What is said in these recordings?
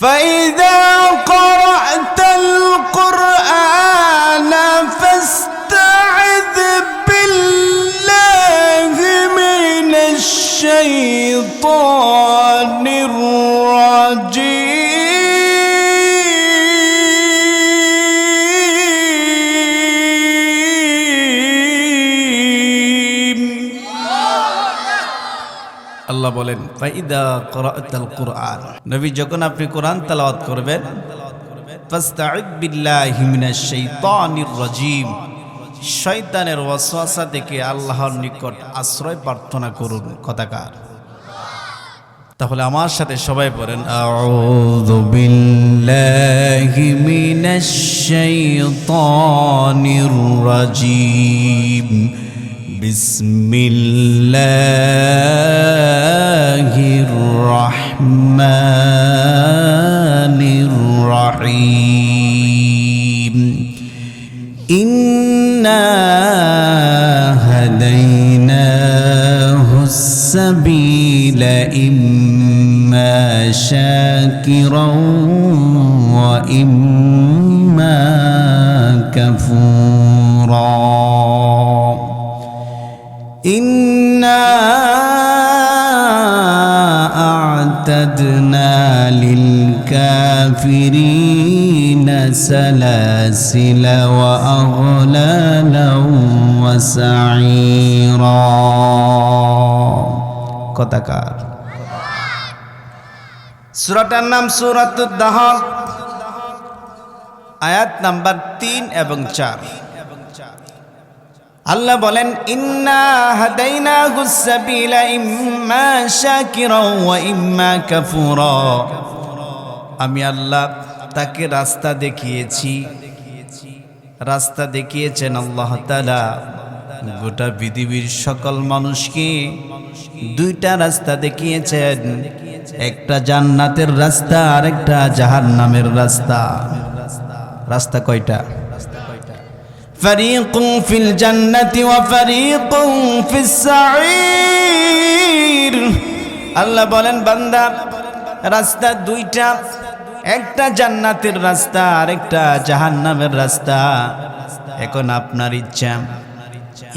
فإذا قرأت القرآن فاستعذ بالله من الشيطان الرجيم আল্লাহ বলেন ফাইদা ক্রাআতাল কুরআন, নবী যখন আপনি কোরআন তেলাওয়াত করবেন, ফাস্তাইদ বিল্লাহি মিনাশ শাইতানির রাজিম, শয়তানের ওয়াসওয়াসা থেকে আল্লাহর নিকট আশ্রয় প্রার্থনা করুন। কথাকার তাহলে আমার সাথে সবাই পড়েন আউযু বিল্লাহি মিনাশ শাইতানির রাজিম বিসমিল্লাহির রহমানির রহিম ইন্না হাদাইনাহুস সাবিলা ইম্মা শাকিরাও ওয়া ইম্মা কাফুরা إنا أعتدنا للكافرين سلاسل وأغلالا وسعيرا কথাকার সূরাটার নাম সূরাতুদ দাহর, আয়াত নাম্বার 3 এবং 4। আল্লাহ বলেন ইন্না হাদাইনাহুস সাবিলা ইম্মা শাকিরা ওয়া ইম্মা কাফুরা, আমি আল্লাহ তাকে রাস্তা দেখিয়েছি। রাস্তা দেখিয়েছেন আল্লাহ তাআলা গোটা পৃথিবীর সকল মানুষকে দুইটা রাস্তা দেখিয়েছেন, একটা জান্নাতের রাস্তা আর একটা জাহান্নামের রাস্তা। রাস্তা কয়টা? ফারিকুন ফিল জান্নাতি ওয়া ফারিকুন ফিস সাঈর। আল্লাহ বলেন বান্দা রাস্তা দুইটা, একটা জান্নাতের রাস্তা আর একটা জাহান্নামের রাস্তা। এখন আপনার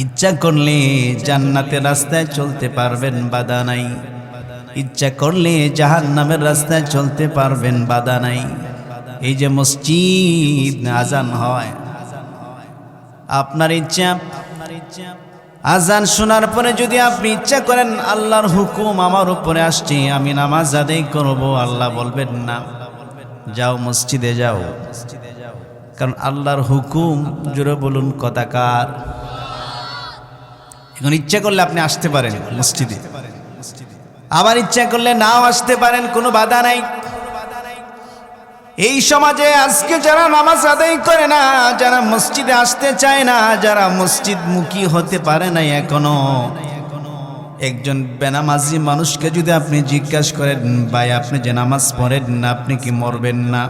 ইচ্ছা করলে জান্নাতের রাস্তায় চলতে পারবেন, বাধা নাই। ইচ্ছা করলে জাহান্নামের রাস্তায় চলতে পারবেন, বাধা নাই। এই যে মসজিদ আজান হয়, আপনার ইচ্ছা আজান শোনার পরে যদি আপনি ইচ্ছা করেন আল্লাহর হুকুম আমার উপরে আসছে, আমি নামাজ আদায় করব, আল্লাহ বলবেন না, যাও মসজিদে যাও। কারণ আল্লাহর হুকুম, জোরে বলুন কথাকার। এখন ইচ্ছা করলে আপনি আসতে পারেন মসজিদে, আবার ইচ্ছা করলে নাও আসতে পারেন, কোনো বাধা নাই। এই সমাজে আজকে যারা নামাজ আদায় করে না, যারা মসজিদে আসতে চায় না, যারা মসজিদ মুখী হতে পারে না এখনো, একজন বেনামাজি মানুষকে যদি আপনি জিজ্ঞাসা করেন ভাই আপনি যে নামাজ পড়েন না, আপনি কি মরবেন না?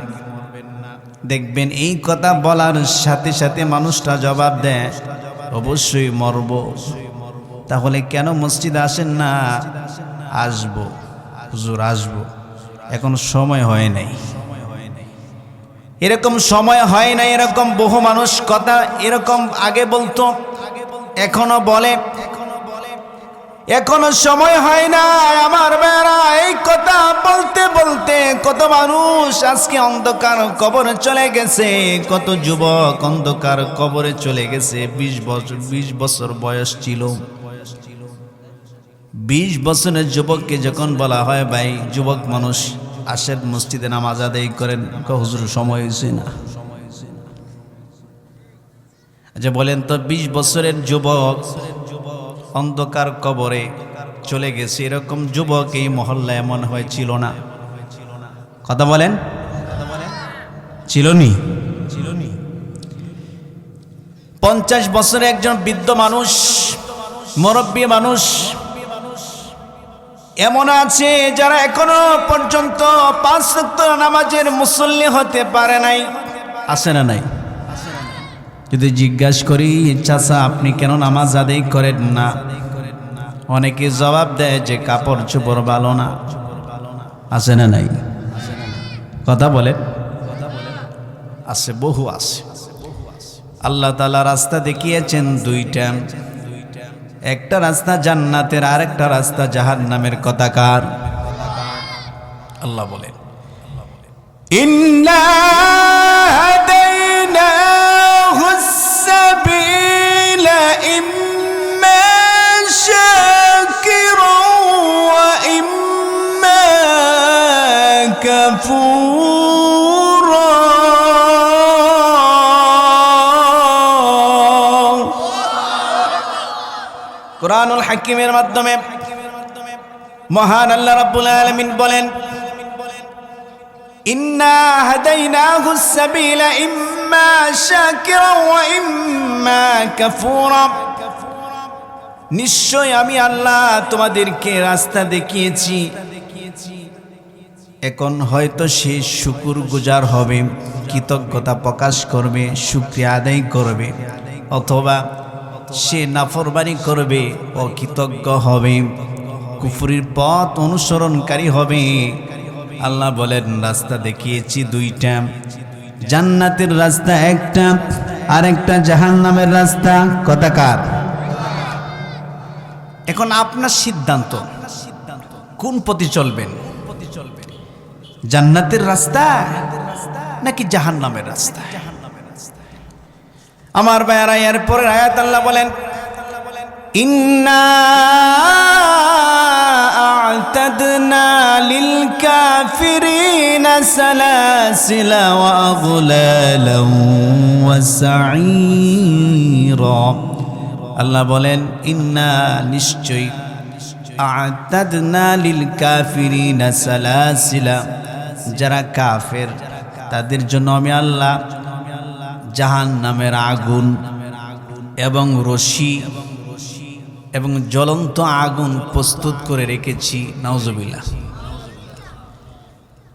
দেখবেন এই কথা বলার সাথে সাথে মানুষটা জবাব দেয় অবশ্যই মরব। তাহলে কেন মসজিদে আসেন না? আসবো হুজুর, আসবো, এখন সময় হয় নাই। এরকম সময় হয় না, এরকম বহু মানুষ কথা এরকম আগে বলতো, এখনো বলে, এখনো সময় হয় না। আমার বেড়া এই কথা বলতে বলতে কত মানুষ আজকে অন্ধকার কবরে চলে গেছে, কত যুবক অন্ধকার কবরে চলে গেছে। 20 বছর বয়স ছিল, 20 বছরের যুবককে যখন বলা হয় ভাই যুবক মানুষ আসেন মসজিদে নামাজ আদায় করেন, হুজুর সময় হয়েছে না। আচ্ছা বলেন তো 20 বছরের যুবক অন্ধকার কবরে চলে গেছে, এরকম যুবক এই মহল্লায় এমন হয় ছিল না? কথা বলেন, ছিল নি? 50 বছরের একজন বৃদ্ধ মানুষ, মুরব্বী মানুষ এমন আছে যারা এখনো পর্যন্ত 5 ওয়াক্ত নামাজের মুসল্লি হতে পারে নাই। আছে না নাই? যদি জিজ্ঞাসা করি চাচা আপনি কেন নামাজ আদায় করেন না, অনেকে জবাব দেয় যে কাপড় চোপড় ভালো না। আছে না নাই? কথা বলেন, আছে, বহু আছে। আল্লাহ তাআলা রাস্তা দেখিয়েছেন দুইটা, একটা রাস্তা জান্নাতের, আর একটা রাস্তা জাহান্নামের। কথা কার? আল্লাহ বলেন, ইন্না হাদাইনাহুস সাবিলা ইম্মা শাকিরা ওয়া ইম্মা কাফুরা। কুরআনুল হাকিমের মাধ্যমে মহান আল্লাহ রাব্বুল আলামিন বলেন, ইন্না হাদাইনাহুস সাবিলা ইম্মা শাকিরা ওয়া ইম্মা কাফুরা। নিশ্চয় আমি আল্লাহ তোমাদেরকে রাস্তা দেখিয়েছি, এখন হয়তো সে শুকরগুজার হবে, কৃতজ্ঞতা প্রকাশ করবে, শুকরিয়া আদায় করবে, অথবা সে নাফরমানি করবে, অকৃতজ্ঞ হবে, কুফরির পথ অনুসরণকারী হবে। আল্লাহ বলেন রাস্তা দেখিয়েছি দুইটা, জান্নাতের রাস্তা একটা, আর একটা জাহান্নামের রাস্তা। কথা কার? এখন আপনার সিদ্ধান্ত, কোন পথে চলবেন? জান্নাতের রাস্তা নাকি জাহান্নামের রাস্তা? আমার ভাইয়ারা, এরপরের আয়াত আল্লাহ বলেন, ইন্না আ'তাদনা লিল কাফিরিনা সালাসিলা ওয়া আগলালান ওয়া সাঈরা। আল্লাহ বলেন, ইন্না নিশ্চয়, আ'তাদনা লিল কাফিরিনা সালাসিলা, যারা কাফের তাদের জন্য আমি আল্লাহ জাহান্নামের আগুন এবং রশি এবং জ্বলন্ত আগুন প্রস্তুত করে রেখেছি। নাউজুবিল্লাহ।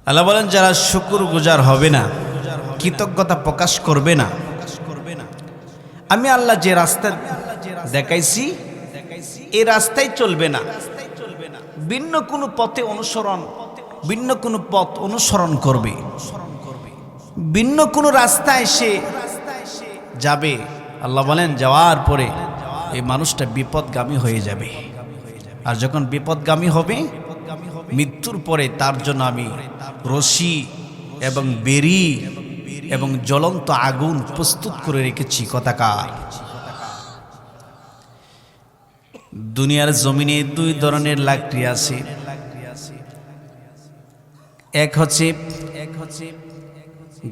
আল্লাহ বলেন, যারা শুকরগুজার হবে না, কৃতজ্ঞতা প্রকাশ করবে না, আমি আল্লাহ যে রাস্তা দেখাইছি এই রাস্তায় চলবে না, ভিন্ন কোনো পথে অনুসরণ, ভিন্ন কোনো পথ অনুসরণ করবে, ভিন্ন কোনো রাস্তায় সে যাবে, আল্লাহ বলেন যাওয়ার পরে এই মানুষটা বিপদগামী হয়ে যাবে। আর যখন বিপদগামী হবে, মৃত্যুর পরে তার জন্য আমি রশি এবং বেরি এবং জ্বলন্ত আগুন প্রস্তুত করে রেখেছি। কথা কার? দুনিয়ার জমিনে দুই ধরনের লাকড়ি আছে, এক হচ্ছে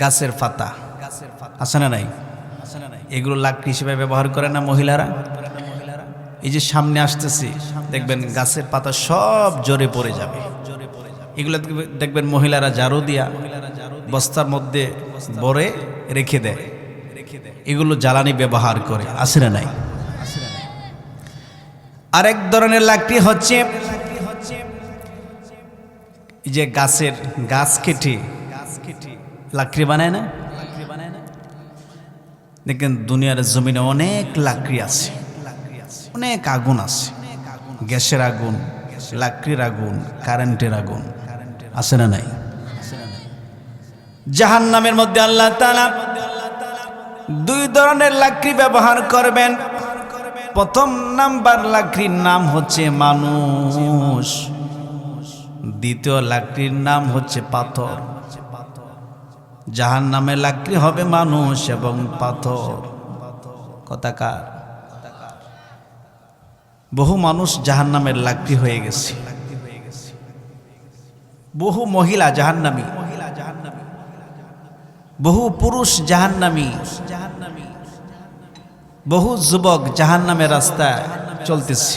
গাছের পাতা, আছে না নাই? এগুলো লাকড়ি হিসেবে ব্যবহার করে না মহিলারা? এই যে সামনে আসতেছে, দেখবেন গাছের পাতা সব জড়ে পড়ে যাবে, এগুলো দেখবেন মহিলারা ঝাড়ু দিয়া বস্তার মধ্যে ভরে রেখে দেয়, এগুলো জ্বালানি ব্যবহার করে, আছে না নাই? আরেক ধরনের লাকড়ি হচ্ছে যে গাছ কেটে লাকড়ি বানায় না? দেখেন দুনিয়ার জমিনে অনেক লাকড়ি আছে, অনেক আগুন আছে, গ্যাসের আগুন, লাকড়ির আগুন, কারেন্টের আগুন, আছে না নাই? জাহান্নামের মধ্যে আল্লাহ তাআলা দুই ধরনের লাকড়ি ব্যবহার করবেন। প্রথম নাম্বার লাকড়ির নাম হচ্ছে মানুষ, দ্বিতীয় লাকড়ির নাম হচ্ছে পাথর। জাহান্নামের লাকড়ি হবে মানুষ এবং পাথর। কথা কার? বহু মানুষ জাহান্নামের লাকড়ি হয়ে গেছে, বহু মহিলা জাহান্নামী, বহু পুরুষ জাহান্নামী, বহু যুবক জাহান্নামের রাস্তায় চলতেছে।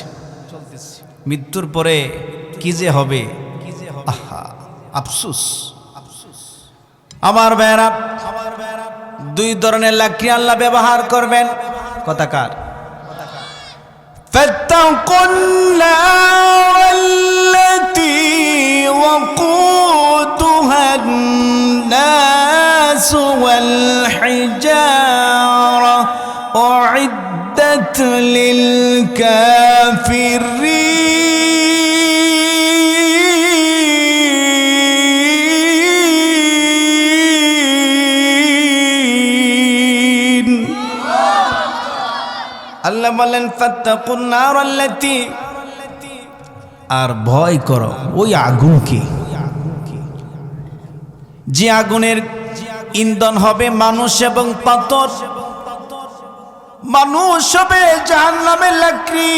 মৃত্যুর পরে কি যে হবে, আহা, আফসোস। আমার ভাইয়েরা, দুই ধরনের লাকড়ি আল্লাহ ব্যবহার করবেন। কথা কার? فاتقوا النار التي وقودها الناس والحجارة أعدت للكافرين আল্লাহ বলেন ফাত্তাকুন নারাল্লাতী, আর ভয় করো ওই আগুনকে, যে আগুনের ইন্ধন হবে মানুষ এবং পাথর। মানুষ হবে জাহান্নামের লাকড়ি,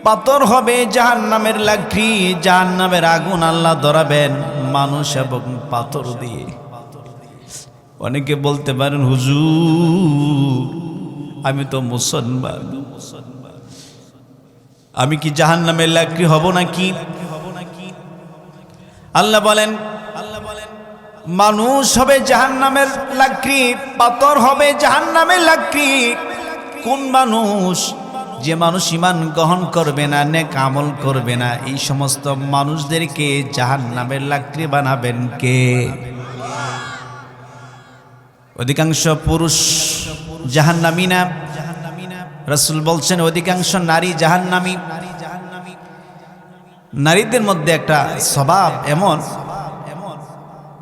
পাথর হবে জাহান্নামের লাকড়ি। জাহান্নামের আগুন আল্লাহ ধরাবেন মানুষ এবং পাথর দিয়ে। অনেকে বলতে পারেন হুজুর আমি তো মুসলমান, আমি কি জাহান্নামের লাকড়ি হব নাকি? আল্লাহ বলেন মানুষ হবে জাহান্নামের লাকড়ি, পাথর হবে জাহান্নামের লাকড়ি। কোন মানুষ? যে মানুষ ঈমান গ্রহণ করবে না, নেক আমল করবে না, এই সমস্ত মানুষদেরকে জাহান্নামের লাকড়ি বানাবেন কে? অধিকাংশ পুরুষ জাহান্নামী না, রাসূল বলছেন অধিকাংশ নারী জাহান্নামী। নারীদের মধ্যে একটা স্বভাব এমন,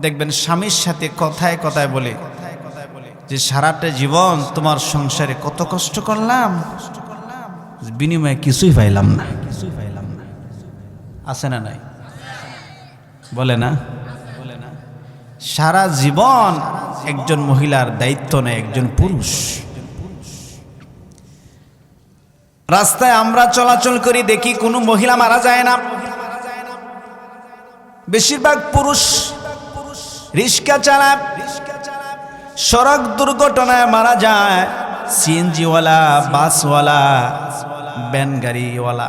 দেখবেন স্বামীর সাথে কথায় কথায় বলে যে সারাটা জীবন তোমার সংসারে কত কষ্ট করলাম, বিনিময়ে কিছুই পাইলাম না। আছে না নাই? বলে না? সারা জীবন একজন মহিলার দায়িত্ব নেয় একজন পুরুষ। রাস্তায় আমরা চলাচল করি, দেখি কোনো মহিলা মারা যায় না, বেশিরভাগ পুরুষ রিক্সা চালায়, সড়ক দুর্ঘটনায় মারা যায়, সিএনজিওয়ালা, বাসওয়ালা, ভ্যান গাড়িওয়ালা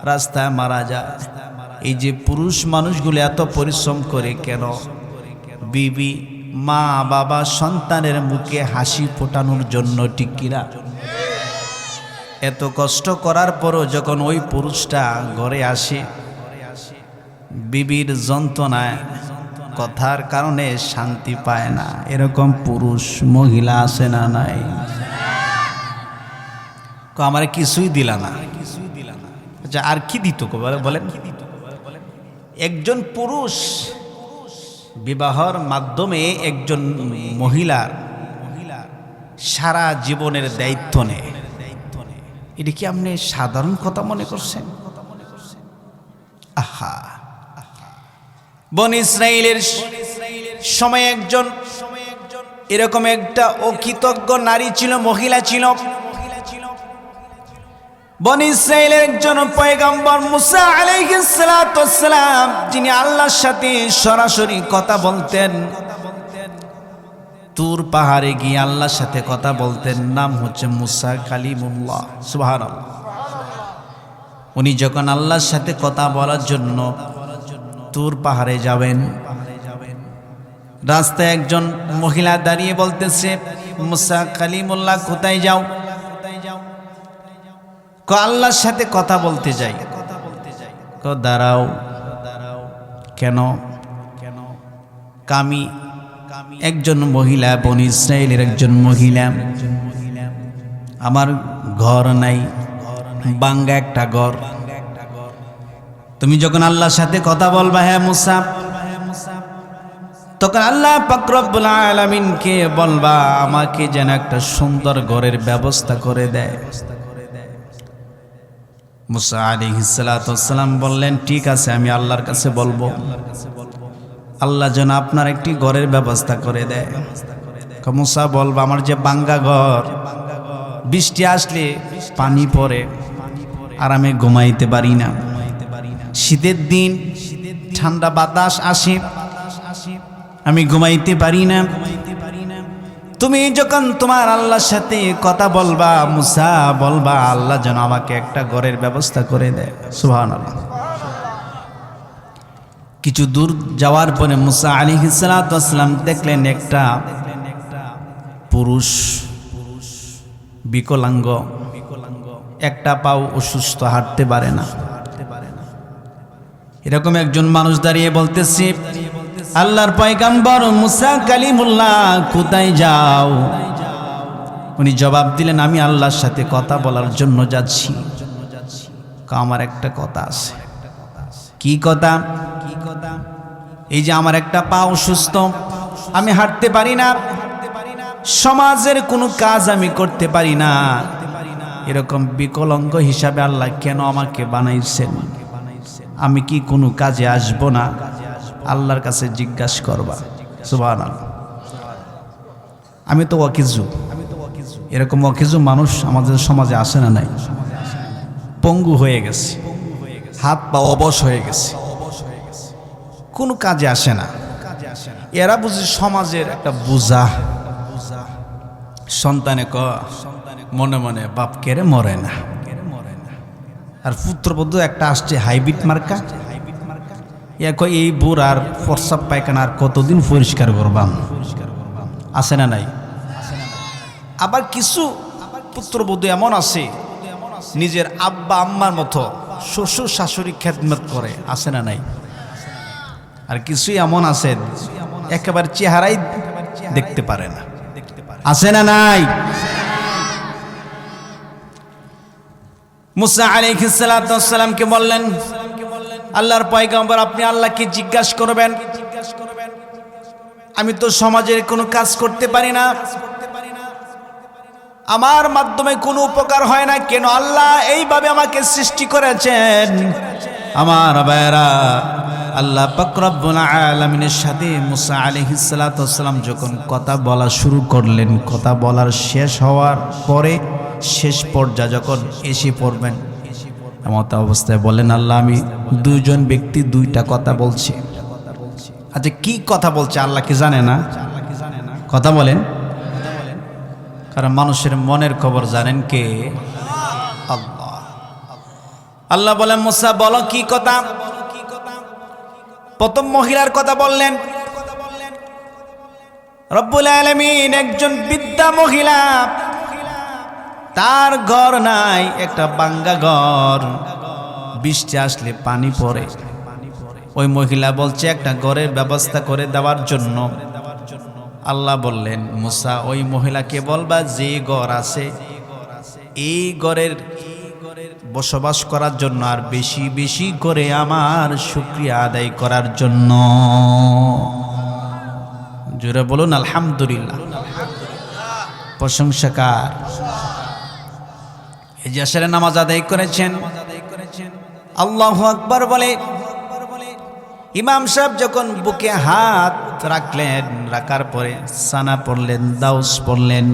রাস্তায় মারা যায়। এই যে পুরুষ মানুষগুলো এত পরিশ্রম করে কেন? বিবি, মা, বাবা, সন্তানের মুখে হাসি ফোটানোর জন্য, ঠিক কিনা? এত কষ্ট করার পরও যখন ওই পুরুষটা ঘরে আসে, বিবির যন্ত্রণায় কথার কারণে শান্তি পায় না, এরকম পুরুষ মহিলা আছে না নাই? আমার কিছুই দিলা না, আচ্ছা আর কি দিত বলেন? একজন পুরুষ বিবাহর মাধ্যমে একজন মহিলার সারা জীবনের দায়িত্ব নেয়। এটা কি আপনি সাধারণ কথা মনে করছেন? আহা, বনী ইসরাইলের সময় একজন এরকম একটা অকৃতজ্ঞ নারী ছিল, মহিলা ছিল। বনী ইসরাইলের একজন পয়গম্বর মুসা আলাইহিস সালাতু ওয়াস সালাম, যিনি আল্লাহর সাথে সরাসরি কথা বলতেন, তুর পাহাড়ে গিয়ে আল্লাহর সাথে কথা বলতেন। নাম হচ্ছে মুসা কালিমুল্লাহ, সুবহানাল্লাহ। উনি যখন আল্লাহর সাথে কথা বলার জন্য তুর পাহাড়ে যাবেন, রাস্তায় একজন মহিলা দাঁড়িয়ে বলতেছে, মুসা কালিমুল্লাহ কোথায় যাও? আল্লাহর সাথে কথা বলতে যাই। দাঁড়াও। কেন? কামি একজন মহিলা, বনী ইসরাইলের একজন মহিলা, আমার ঘর নাই, বাঙ্গা একটা ঘর। তুমি যখন আল্লাহর সাথে কথা বলবা হ্যাঁ মুসা, তখন আল্লাহ পাক রব্বুল আলামিনকে বলবা আমাকে যেন একটা সুন্দর ঘরের ব্যবস্থা করে দেয়। মুসা আলাইহিস সালাতু ওয়াস সালাম বললেন ঠিক আছে, আমি আল্লাহর কাছে বলবো আল্লাহ যেন আপনার একটি ঘরের ব্যবস্থা করে দেয়। মুসা বলবা আমার যে বাঙ্গা ঘর, বৃষ্টি আসলে পানি পড়ে, আরামে ঘুমাইতে পারি না, শীতের দিন ঠান্ডা বাতাস আসে, আমি ঘুমাইতে পারি না। তুমি যখন তোমার আল্লাহর সাথে কথা বলবা মুসা, বলবা আল্লাহ যেন আমাকে একটা ঘরের ব্যবস্থা করে দেয়। সুবহানাল্লাহ। কিছু দূর যাওয়ার পরে মুসা আলাইহিস সালাতু ওয়াস সালাম দেখলেন একটা পুরুষ বিকলাঙ্গ, একটা পাও অসুস্থ, হাঁটতে পারে না। এরকম একজন মানুষ দাঁড়িয়ে বলতেছে, আল্লাহর পয়গম্বর মুসা কালিমুল্লাহ কোথায় যাও? উনি জবাব দিলেন, আমি আল্লাহর সাথে কথা বলার জন্য যাচ্ছি। আমার একটা কথা আছে। কি কথা? এই যে আমার একটা পা অসুস্থ, আমি হাঁটতে পারি না, সমাজের কোনো কাজ আমি করতে পারি না, এরকম বিকলাঙ্গ হিসাবে আল্লাহ কেন আমাকে বানাইছেন? আমি কি কোনো কাজে আসব না? আল্লাহর কাছে জিজ্ঞাসা করবা। সুবহানাল্লাহ। আমি তো ওয়াকিজু, এরকম ওয়াকিজু মানুষ আমাদের সমাজে আসে না? নাই? পঙ্গু হয়ে গেছে, হাত পা অবশ হয়ে গেছে, কোনো কাজে আসে না। এরা বুঝি সমাজের একটা বোঝা। সন্তানে মনে মনে বাপ কেড়ে মরে না। আর পুত্রবধূ একটা আসছে হাইব্রিড মার্কা, এই বুড় আর প্রস্রাব পায়খানা আর কতদিন পরিষ্কার করবাম? আছে না নাই? আবার কিছু পুত্রবধূ এমন আছে নিজের আব্বা আম্মার মতো শ্বশুর শাশুড়ি খেদমত করে, আছে না নাই? আর কিছু এমন আছে একেবারে চেহারাই দেখতে পারে না, আছে না নাই? মুসা আলাইহিস সালাতু ওয়াস সালামকে বললেন, আল্লাহর পয়গম্বর আপনি আল্লাহকে জিজ্ঞাসা করবেন, আমি তো সমাজের কোনো কাজ করতে পারি না, আমার মাধ্যমে কোনো উপকার হয় না, কেন আল্লাহ এইভাবে আমাকে সৃষ্টি করেছেন? আমার ভাইরা, আল্লাহ পাক রব্বুল আলামিনের সাথে মুসা আলাইহিস সালাতু ওয়াস সালাম যখন কথা বলা শুরু করলেন, কথা বলার শেষ হওয়ার পরে শেষ পর্যায়ে যখন এসে পড়বেন, এমত অবস্থায় বলেন, আল্লাহ আমি দুইজন ব্যক্তি দুইটা কথা বলছি। আচ্ছা কি কথা বলছে আল্লাহ কি জানে না? কথা বলেন, কারণ মানুষের মনের খবর জানেন কে? আল্লাহ। আল্লাহ বলেন, মুসা বলো কি কথা? প্রথম মহিলার কথা বললেন। রব্বুল আলামিন একজন বৃদ্ধা মহিলা, তার ঘর নাই, একটা ভাঙ্গা ঘর, বৃষ্টি আসলে পানি পড়ে। ওই মহিলা বলছে একটা ঘরের ব্যবস্থা করে দেওয়ার জন্য। আল্লাহ বললেন, মুসা ওই মহিলাকে বলবা যে ঘর আছে এই ঘরের বসবাস করার জন্য আর বেশি বেশি করে আমার শুকরিয়া আদায় করার জন্য। জোরে বলুন আলহামদুলিল্লাহ। প্রশংসা কার? এই যে আসলে নামাজ আদায় করেছেন, আল্লাহু আকবার বলে ইমাম সাহেব যখন বুকে হাত রাখলেন, রাখার পরে সানা পড়লেন, দাউস পড়লেন,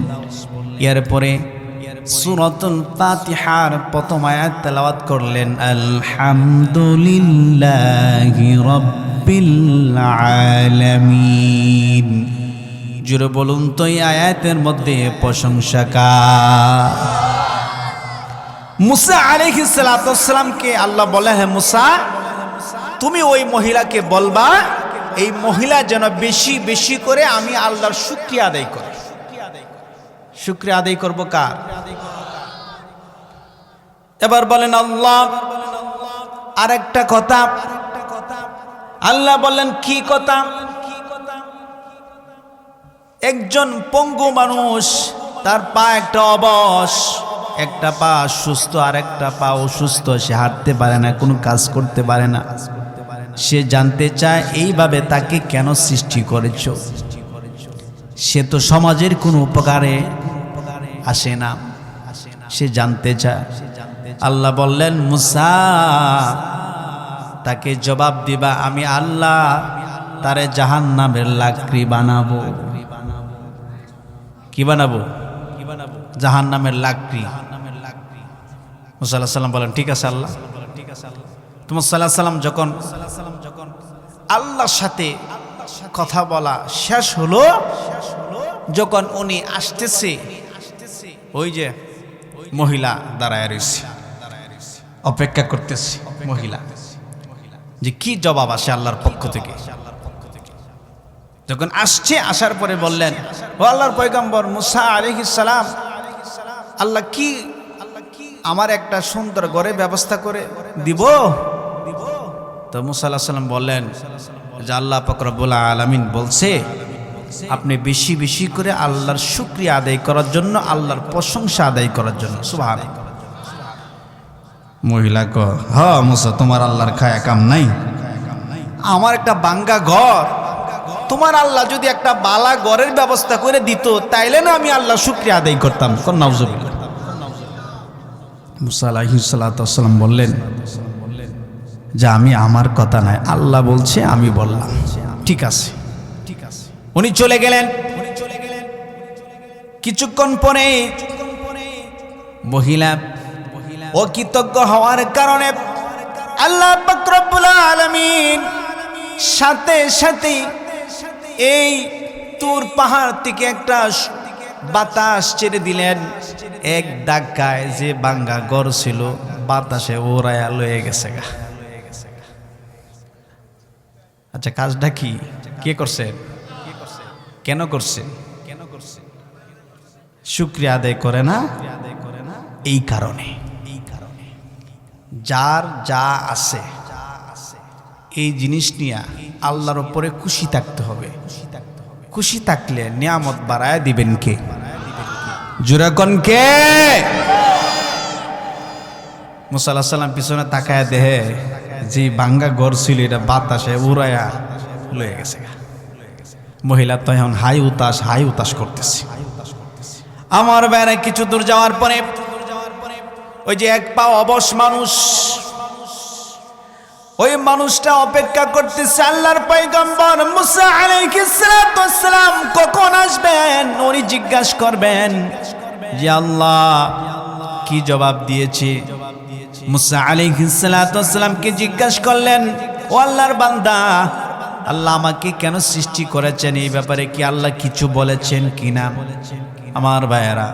এরপরে সূরাতুল ফাতিহার প্রথম আয়াত তেলাওয়াত করলেন, আলহামদুলিল্লাহি রাব্বিল আলামিন। জোরে বলুন তো এই আয়াতের মধ্যে প্রশংসা কার? মুসা আলাইহিস সালাতু ওয়াস সালামকে আল্লাহ বলে, হে মুসা তুমি ওই মহিলাকে বলবা এই মহিলা যেন বেশি বেশি করে আমি আল্লাহর শুকরিয়া আদায় করি। শুকরিয়া আদায় করব কার? এবার বলেন আল্লাহ আরেকটা কথা। আল্লাহ বললেন কি কথা? একজন পঙ্গু মানুষ, তার পা একটা অবশ, একটা পা সুস্থ আর একটা পা অসুস্থ, সে হাঁটতে পারে না, কোনো কাজ করতে পারে না। সে জানতে চায় এইভাবে তাকে কেন সৃষ্টি করেছ? সে তো সমাজের কোনো উপকারে আসে না, সে জানতে চায়। আল্লাহ বললেন, মুসা তাকে জবাব দিবা আমি আল্লাহ তারে জাহান্নামের লাকড়ি বানাবো। কি বানাবো? জাহান্নামের লাকড়ি। মুসা আলাইহিস সালাম বলেন, ঠিক আছে আল্লাহ। মুসা আলাইহিস সালাম যখন আল্লাহর সাথে কথা বলা শেষ হলো, যখন উনি আসতেছে, ওই যে মহিলা দাঁড়ায় রয়েছে, অপেক্ষা করতেছে মহিলা যে কি জবাব আসে আল্লাহর পক্ষ থেকে। যখন আসছে, আসার পরে বললেন, ও আল্লাহর পয়গম্বর মুসা আলাইহিস সালাম, আল্লাহ কি আমার একটা সুন্দর ঘরের ব্যবস্থা করে দিব? তো মুসা আলাইহিস সালাম বললেন যে আল্লাহ পাক রব্বুল আলামিন বলছে আপনি বেশি বেশি করে আল্লাহর শুকরিয়া আদায় করার জন্য, আল্লাহর প্রশংসা আদায় করার জন্য। সুবহানাল্লাহ। মহিলা ক, হ্যাঁ মুসা তোমার আল্লাহর খায়া কাম নাই, আমার একটা ভাঙ্গা ঘর, তোমার আল্লাহ যদি একটা বালা ঘরের ব্যবস্থা করে দিত তাইলে না আমি আল্লাহ শুকরিয়া আদায় করতাম। নাউজুবিল্লাহ। মুসা আলাইহিস সালাতু ওয়াস সালাম বললেন যে আমি আমার কথা নাই, আল্লাহ বলছে আমি বললাম, ঠিক আছে। উনি চলে গেলেন। কিছুক্ষণ পরে মহিলা অকৃতজ্ঞ হওয়ার কারণে আল্লাহ পাক রব্বুল আলামিন সাথে সাথে এই তুর পাহাড় থেকে একটা বাতাস ছেড়ে দিলেন। এক ধাক্কায় যে ভাঙ্গা ঘর ছিল বাতাসে ওড়ায়া লয়ে গেছে গা। আচ্ছা, কাজটা কি, কে করছে, কেন করছে? শুকরিয়া আদায় করে না এই কারণে। যার যা আছে এই জিনিস নিয়ে আল্লাহর উপরে খুশি থাকতে হবে। খুশি থাকলে নিয়ামত বাড়ায় দিবেন কে? জোরে কোন কে? মুসা আলাইহিস সালাম পিছনে তাকায় দেহে যে ভাঙ্গা ঘর ছিল এটা বাতাসে উড়াইয়া লয়ে গেছে। মহিলা তো এখন হাই উতাস করতেছে। আমার বাইরে কিছু দূর যাওয়ার পরে ওই যে এক পা অবশ মানুষ, ওই মানুষটা অপেক্ষা করতেছে আল্লাহর পয়গম্বর মুসা আলাইহিস সালাম কখন আসবেন। উনি জিজ্ঞাসা করবেন যে আল্লাহ কি জবাব দিয়েছে। মুসা আলাইহিস সালামকে জিজ্ঞাসা করলেন, ও আল্লাহর বান্দা, আল্লাহ আমাকে কেন সৃষ্টি করেছেন এই ব্যাপারে কি আল্লাহ কিছু বলেছেন কিনা? আমার ভাইয়েরা,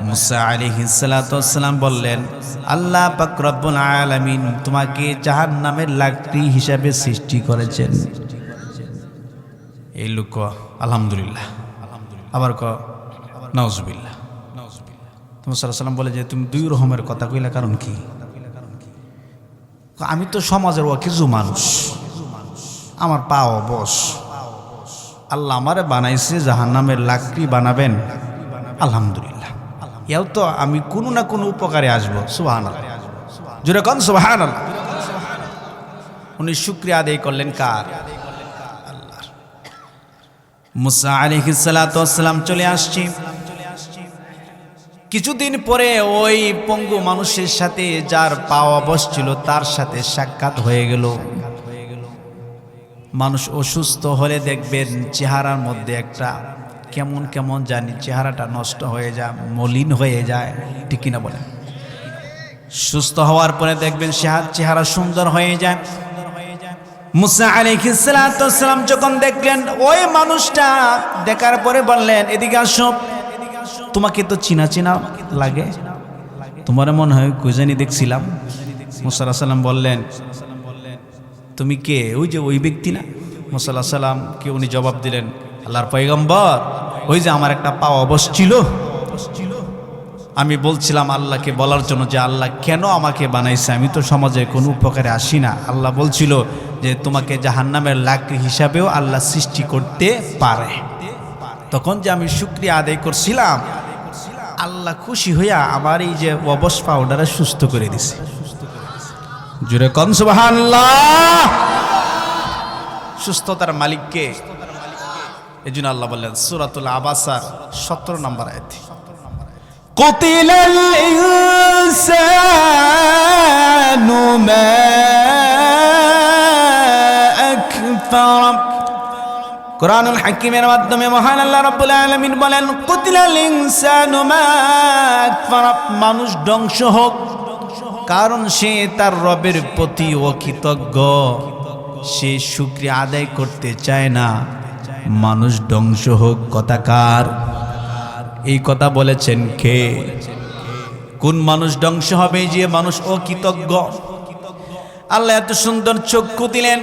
মুসা আলাইহিস সালাম বললেন, আল্লাহ পাক রব্বুল আলামিন তোমাকে জাহান্নামের লাকড়ি হিসাবে সৃষ্টি করেছেন। এই লোক আলহামদুলিল্লাহ, আবার ক নাউজুবিল্লাহ। মুসা আলাইহিস সালাম বলে যে তুমি দুই রকমের কথা কইলা, কারণ কি? আমি তো সমাজের কিছু মানুষ, আমার পা অবশ, আল্লাহ আমারে বানাইছে জাহান্নামের লাকড়ি বানাবেন, আলহামদুলিল্লাহ। এও তো আমি কোনো না কোনো উপকারে আসবো। সুবহানাল্লাহ, জোরে কোন সুবহানাল্লাহ। উনি শুকরিয়া আদায় করলেন কার? আল্লাহর। মুসা আলাইহিস সালাম চলে আসছে। কিছুদিন পরে ওই পঙ্গু মানুষের সাথে যার পা অবশ ছিল তার সাথে সাক্ষাৎ হয়ে গেল। মানুষ অসুস্থ হলে দেখবেন চেহারার মধ্যে একটা কেমন কেমন জানি চেহারাটা নষ্ট হয়ে যায়, মলিন হয়ে যায়, ঠিক কিনা বলেন? সুস্থ হওয়ার পরে দেখবেন চেহারা সুন্দর হয়ে যায়। মুসা আলাইহিস সালাম যখন দেখলেন ওই মানুষটা, দেখার পরে বললেন, এদিকে আসো, তোমাকে তো চিনা চিনা লাগে, তোমার মনে হয় কই জানি দেখছিলাম। মুসা আলাইহিস সালাম বললেন, তুমি কে? ওই যে ওই ব্যক্তি না? মুসা আলাইহিস সালাম কে? উনি জবাব দিলেন, আল্লাহর পয়গম্বর, ওই যে আমার একটা পা অবশ ছিল, আমি বলছিলাম আল্লাহকে বলার জন্য যে আল্লাহ কেন আমাকে বানাইছে, আমি তো সমাজে কোনো উপকারে আসি না। আল্লাহ বলছিল যে তোমাকে জাহান্নামের লাকড়ি হিসাবেও আল্লাহ সৃষ্টি করতে পারে। তখন যে আমি শুকরিয়া আদায় করছিলাম, আল্লাহ খুশি হইয়া আমার এই যে অবশ পা ওটারে সুস্থ করে দিছে। জোরে কোন সুবহানাল্লাহ। সুস্থতার মালিককে। এজন্য আল্লাহ বললেন সূরাতুল আবাসার 17 নম্বর আয়াতে, কুতিলাল ইনসানু মা আকফার। কুরআনুল হাকীমের মাধ্যমে মহান আল্লাহ রাব্বুল আলামিন বলেন, কুতিলাল ইনসানু মা আকফার। মানুষ ধ্বংস হোক, কারণ সে তার রবের প্রতি অকৃতজ্ঞ, সে শুকরিয়া আদায় করতে চায় না। মানুষ ধ্বংস হোক কথাকার। এই কথা বলেছেন কে? কোন মানুষ ধ্বংস হবে? যে মানুষ অকৃতজ্ঞ। আল্লাহ এত সুন্দর চক্ষু দিলেন,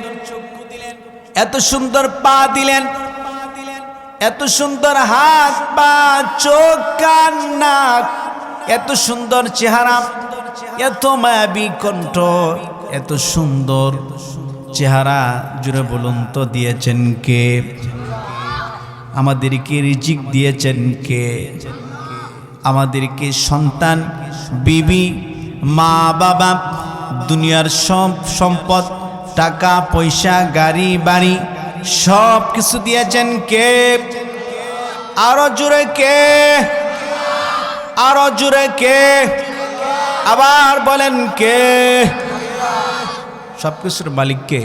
এত সুন্দর পা দিলেন, এত সুন্দর হাত পা চোখ কান নাক, এত সুন্দর চেহারা, এত মায়াবী কণ্ঠ, এত সুন্দর চেহারা, জুড়ে বলুন তো দিয়েছেন কে? আমাদেরকে রিজিক দিয়েছেন কে? আমাদেরকে সন্তান, বিবি, মা বাবা, দুনিয়ার সব সম্পদ, টাকা পয়সা, গাড়ি বাড়ি সব কিছু দিয়েছেন কে? আরো জোরে কে? আরো জোরে কে? আবার বলেন কে? সবকিছুর মালিক কে?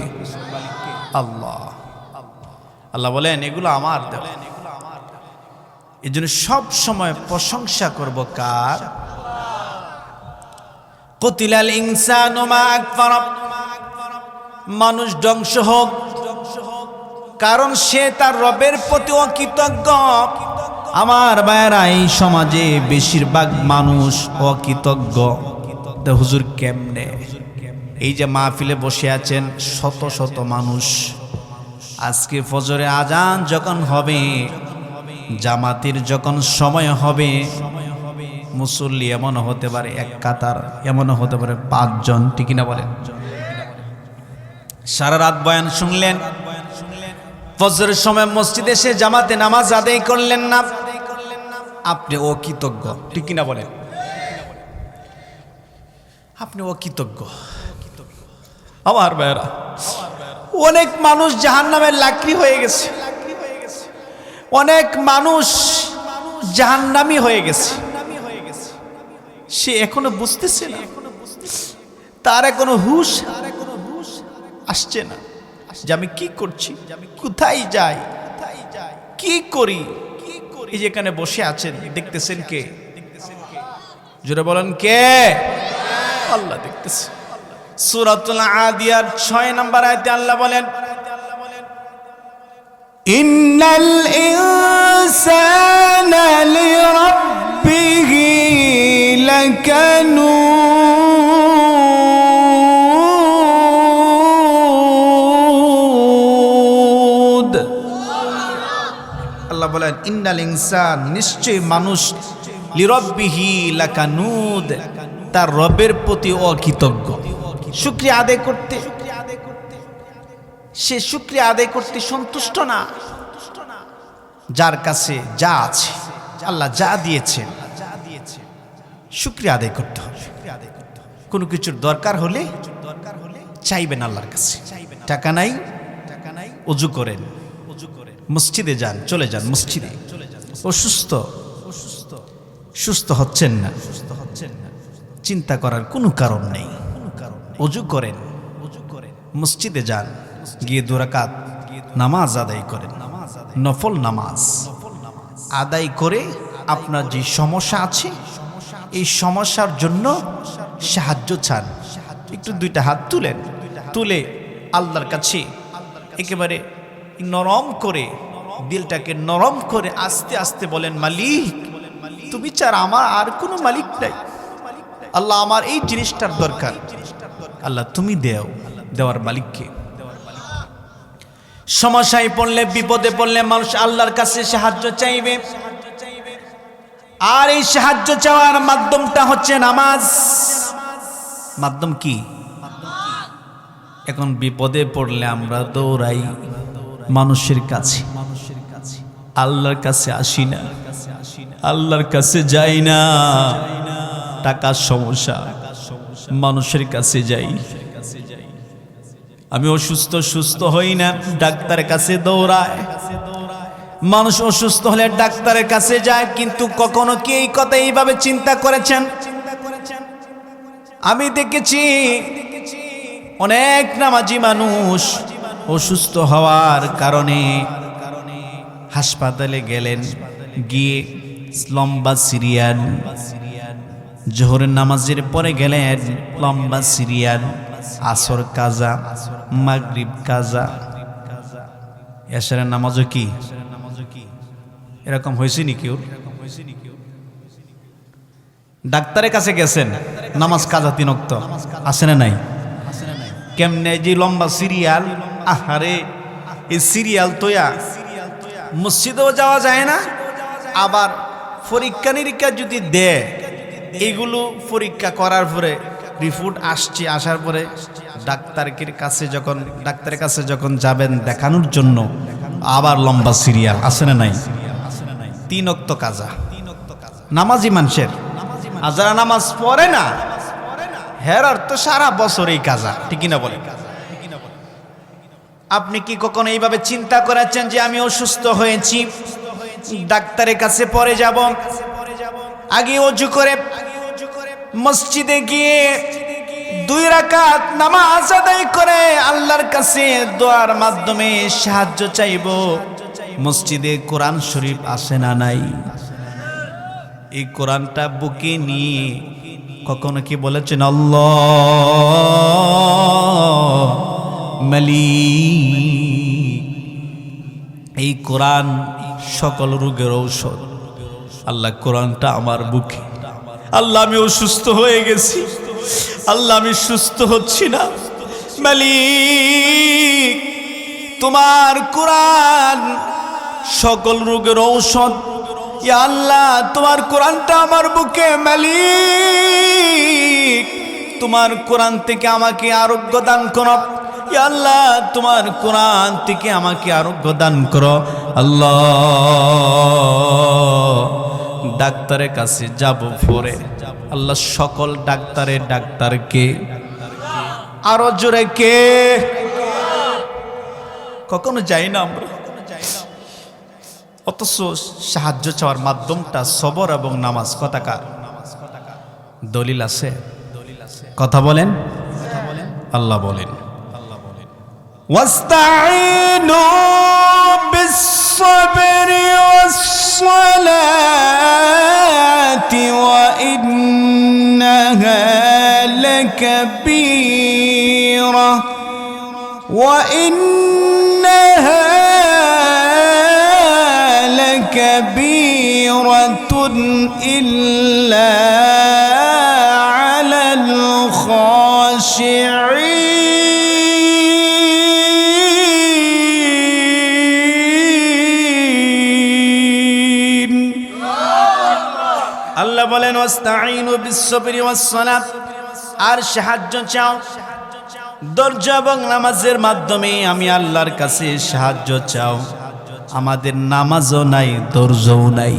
আল্লাহ। আল্লাহ বলেন এগুলো আমার দেওয়া। এই জন্য সব সময় প্রশংসা করব কার? কুতিলাল ইনসানু মা আকফার, মানুষ ধ্বংস হোক কারণ সে তার রবের প্রতি অকৃতজ্ঞ। আমার ভাইয়েরা, এই সমাজে বেশিরভাগ মানুষ অকৃতজ্ঞ। হুজুর কেমনে? এই যে মাহফিলে বসে আছেন শত শত মানুষ, আজকে ফজরে আজান যখন হবে, জামাতের যখন সময় হবে, মুসল্লি এমন হতে পারে এক কাতার, এমন হতে পারে 5 জন, ঠিক না বলেন? সারা রাত বয়ান শুনলেন, ফজরের সময় মসজিদে এসে জামাতে নামাজ আদায় করলেন না, আপনি অকৃতজ্ঞ, ঠিক না বলেন? আপনি অকৃতজ্ঞ। আমার ভাইরা, অনেক মানুষ জাহান্নামের লাকড়ি হয়ে গেছে, অনেক মানুষ জাহান্নামী হয়ে গেছে, সে এখনো বুঝতেছে না, তার এখনো হুশ আসছে না যে আমি কি করছি, কোথায় যাই, কি করি। এই যেখানে বসে আছেন দেখতেছেন কে? জোরে বলেন কে? আল্লাহ দেখতেছে। সূরাতুল আদিয়াত 6 নম্বর আয়াতে আল্লাহ বলেন, ইন্নাল ইনসানা লিরাব্বিহি লাকানুদ। আল্লাহ বলেন ইন্নাল ইনসান, নিশ্চয় মানুষ, লিরাব্বিহি লাকানুদ, তার রবের প্রতি অকৃতজ্ঞ। শুকরিয়া আদায় করতে, সে শুকরিয়া আদায় করতে সন্তুষ্ট না। যার কাছে যা আছে, আল্লাহ যা দিয়েছেন, শুকরিয়া আদায় করতে হবে। কোনো কিছুর দরকার হলে চাইবেন আল্লাহর কাছে। টাকা নাই, ওযু করেন, মসজিদে যান, চলে যান মসজিদে। অসুস্থ, সুস্থ হচ্ছেন না, চিন্তা করার কোনো কারণ নেই, ওযু করেন, মসজিদে যান, গিয়ে 2 রাকাত নামাজ আদায় করেন, নফল নামাজ আদায় করে আপনার যে সমস্যা আছে এই সমস্যার জন্য সাহায্য চান। একটু 2টা হাত তুলেন, তুলে আল্লাহর কাছে একেবারে নরম করে, দিলটাকে নরম করে আস্তে আস্তে বলেন, মালিক তুমি ছাড়া আমার আর কোনো মালিক নাই। আল্লাহ আমার এই জিনিসটার দরকার, আল্লাহ তুমি দেও। দেওয়ার মালিককে। সমস্যায় পড়লে, বিপদে পড়লে মানুষ আল্লাহর কাছে সাহায্য চাইবে, আর এই সাহায্য চাওয়ার মাধ্যমটা হচ্ছে নামাজ। মাধ্যম কি? এখন বিপদে পড়লে আমরা দৌড়াই মানুষের কাছে, আল্লাহর কাছে আসি না, আল্লাহর কাছে যাই না। টাকার সমস্যা, মানুষের কাছে যাই। আমি অসুস্থ, সুস্থ হই না, ডাক্তারের কাছে দৌড়ায়। মানুষ অসুস্থ হলে ডাক্তারের কাছে যায়, কিন্তু কখনো কি এই কথা এইভাবে চিন্তা করেছেন? আমি দেখেছি অনেক নামাজি মানুষ অসুস্থ হওয়ার কারণে হাসপাতালে গেলেন, গিয়ে লম্বা সিরিয়াল, জোহরের নামাজের পরে গেলেন লম্বা সিরিয়াল, আসর কাজা, মাগরিব কাজা, এশারের নামাজও কি এরকম হয়েছে নি? কেউ ডাক্তারের কাছে গেছেন, নামাজ কাজা 3 ওয়াক্ত আছে না নাই? কেমনে যে লম্বা সিরিয়াল, আহারে এই সিরিয়াল তোয়া মসজিদেও যাওয়া যায় না। আবার পরীক্ষা নিরীক্ষা যদি দেয়, এইগুলো পরীক্ষা করার পরে রিপোর্ট আসছে, আসার পরে ডাক্তারের কাছে যখন যাবেন দেখানোর জন্য, আবার লম্বা সিরিয়াল আছে না নাই? 3 ওয়াক্ত কাজা নামাজি মানুষের। আর যারা নামাজ পড়ে না, হেরার তো সারা বছর এই কাজা, ঠিক না বলে? আপনি কি কখনো এইভাবে চিন্তা করেছেন যে আমি অসুস্থ হয়েছি, ডাক্তারের কাছে পরে যাব? আগে ওযু করে মসজিদে গিয়ে 2 রাকাত নামাজ আদায় করে আল্লাহর কাছে দোয়ার মাধ্যমে সাহায্য চাইব। মসজিদে কোরআন শরীফ আসে না নাই? এই কোরআনটা বুকে নিয়ে কখনো কি বলেছেন আল্লাহ মালিক? এই কোরআন সকল রোগের ঔষধ। আল্লাহ কোরআনটা আমার বুকে। আল্লাহ আমি অসুস্থ হয়ে গেছি, আল্লাহ আমি সুস্থ হচ্ছি না, মালিক তোমার কোরআন সকল রোগের ঔষধ। ইয়া আল্লাহ তোমার কোরআনটা আমার বুকে, মালিক তোমার কোরআন থেকে আমাকে আরোগ্য দান করো। ইয়া আল্লাহ তোমার কোরআন থেকে আমাকে আরোগ্য দান করো। আল্লাহ ডাক্তারের কাছে যাব পরে। আল্লাহ সকল ডাক্তারের ডাক্তারকে, আরো জোরে কে? কখনো যাই না আমরা, অথচ সাহায্য চাওয়ার মাধ্যমটা সবর এবং নামাজ। কথাকার দলিল আছে? কথা বলেন। আল্লাহ বলেন ওয়াস্তাঈনু বিস-সাবরি ওয়াস-সালাতি ওয়া ইন্নাহা লাকাবীরা ওয়া ইন্নাহা লাকাবীরাতুন ইল্লা আলাল খাশিঈন। আল্লাহ বলেন ওয়াস্তাঈনু বিস-সাবরি ওয়াস-সালাত, আর সাহায্য চাও ধৈর্য এবং নামাজের মাধ্যমে। আমি আল্লাহর কাছে সাহায্য চাও। আমাদের নামাজও নাই, ধৈর্যও নাই।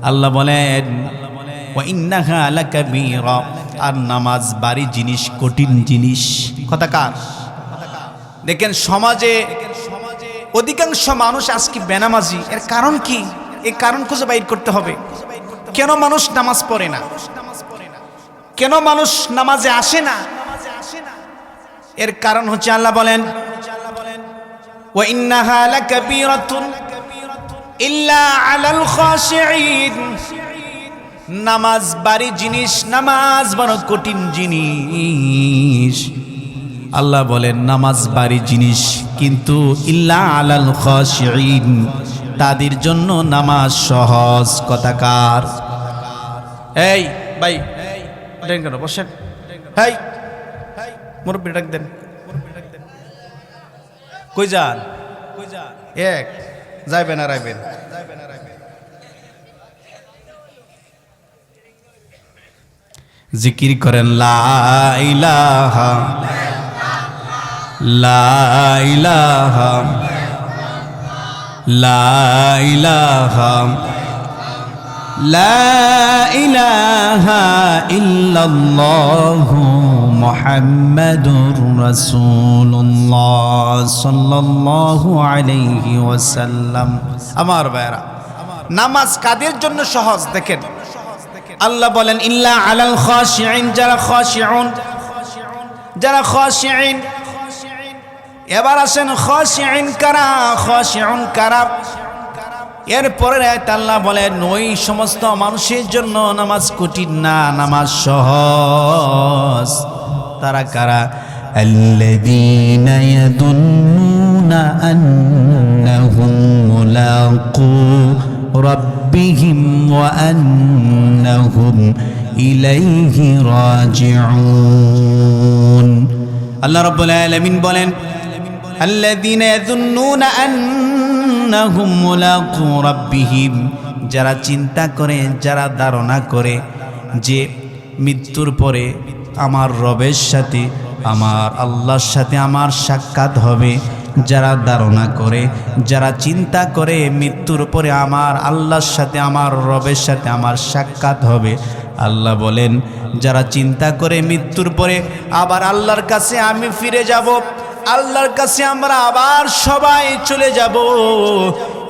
আল্লাহ বলেন ওয়া ইন্নাহা লাকাবীরা, আর নামাজ ভারী জিনিস, কঠিন জিনিস। কথাকার দেখেন সমাজে অধিকাংশ মানুষ আজকে বেনামাজি। এর কারণ কি? এই কারণ খুঁজে বাইর করতে হবে। কেন মানুষ নামাজ পড়ে না? কেন মানুষ নামাজে আসে না? এর কারণ হচ্ছে আল্লাহ বলেন ওয়া ইন্নাহা লাকাবীরাতুন ইল্লা আলাল খাশিঈন। নামাজ ভারী জিনিস, নামাজ বড় কঠিন জিনিস। আল্লাহ বলেন নামাজ ভারী জিনিস, কিন্তু ইল্লা আলাল খাশিঈন, তাদের জন্য নামাজ সহজ। কথাকার এই ভাই দেন কেন বসেন, এই মুরব্বি ডাক দেন। কই যান? এক যাইবেন আর আইবেন। জিকির করেন লা ইলাহা লা ইলাহা লা ইলাহা লা ইলাহা ইল্লাল্লাহু মুহাম্মাদুর রাসূলুল্লাহ সাল্লাল্লাহু আলাইহি ওয়াসাল্লাম। আমার ভাইরা, নামাজ কাদের জন্য সহজ দেখেন। আল্লাহ বলেন ইল্লা আলাল খাশিঈন, যারা খাশিউন, যারা খাশিঈন। এবার আসেন খাশিঈন কারা, খাশিউন কারা? এরপরে আয়াত আল্লাহ বলেন ওই সমস্ত মানুষের জন্য নামাজ কঠিন না, নামাজ সহজ। তারা কারা? আল্লাযীনা ইয়াদুন্নুনা আন্নাহুম মুলাকু রাব্বিহিম ওয়া আন্নাহুম ইলাইহি রাজিউন। আল্লাহ রাব্বুল আলামিন বলেন আল্লাযীনা ইয়াদুন্নুনা আন্নাহুম মুলাকু রাব্বিহিম, যারা চিন্তা করে, যারা ধারণা করে যে মৃত্যুর পরে আমার রবের সাথে, আমার আল্লাহর সাথে আমার সাক্ষাৎ হবে। যারা ধারণা করে, যারা চিন্তা করে মৃত্যুর পরে আমার আল্লাহর সাথে, আমার রবের সাথে আমার সাক্ষাৎ হবে। আল্লাহ বলেন যারা চিন্তা করে মৃত্যুর পরে আবার আল্লাহর কাছে আমি ফিরে যাব, আল্লাহর কাছে আমরা আবার সবাই চলে যাব।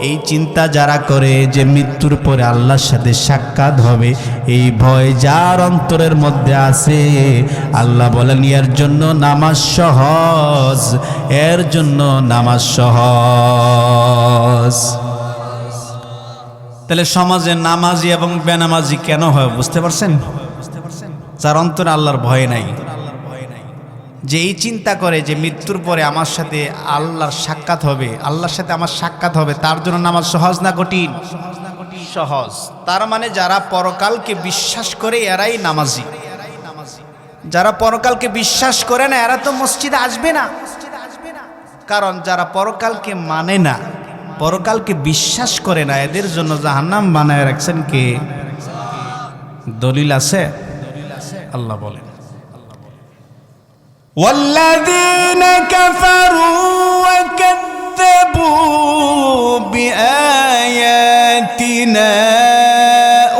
এই চিন্তা যারা করে যে মৃত্যুর পরে আল্লাহর সাথে সাক্ষাৎ হবে, এই ভয় যার অন্তরের মধ্যে আছে, আল্লাহ বলেন এর জন্য নামাজ সহজ, এর জন্য নামাজ সহজ। তাহলে সমাজে নামাজি এবং বেনামাজি কেন হয় বুঝতে পারছেন? যার অন্তরে আল্লাহর ভয় নাই, যে এই চিন্তা করে যে মৃত্যুর পরে আমার সাথে আল্লাহর সাক্ষাৎ হবে, আল্লাহর সাথে আমার সাক্ষাৎ হবে, তার জন্য নামাজ সহজ না কঠিন? সহজ। তার মানে যারা পরকালকে বিশ্বাস করে এরাই নামাজি। যারা পরকালকে বিশ্বাস করে না এরা তো মসজিদে আসবে না। কারণ যারা পরকালকে মানে না, পরকালকে বিশ্বাস করে না, এদের জন্য জাহান্নাম বানায় রাখছেন কে? দলিল আছে? আল্লাহ বলেন والذين كفروا وكذبوا بآياتنا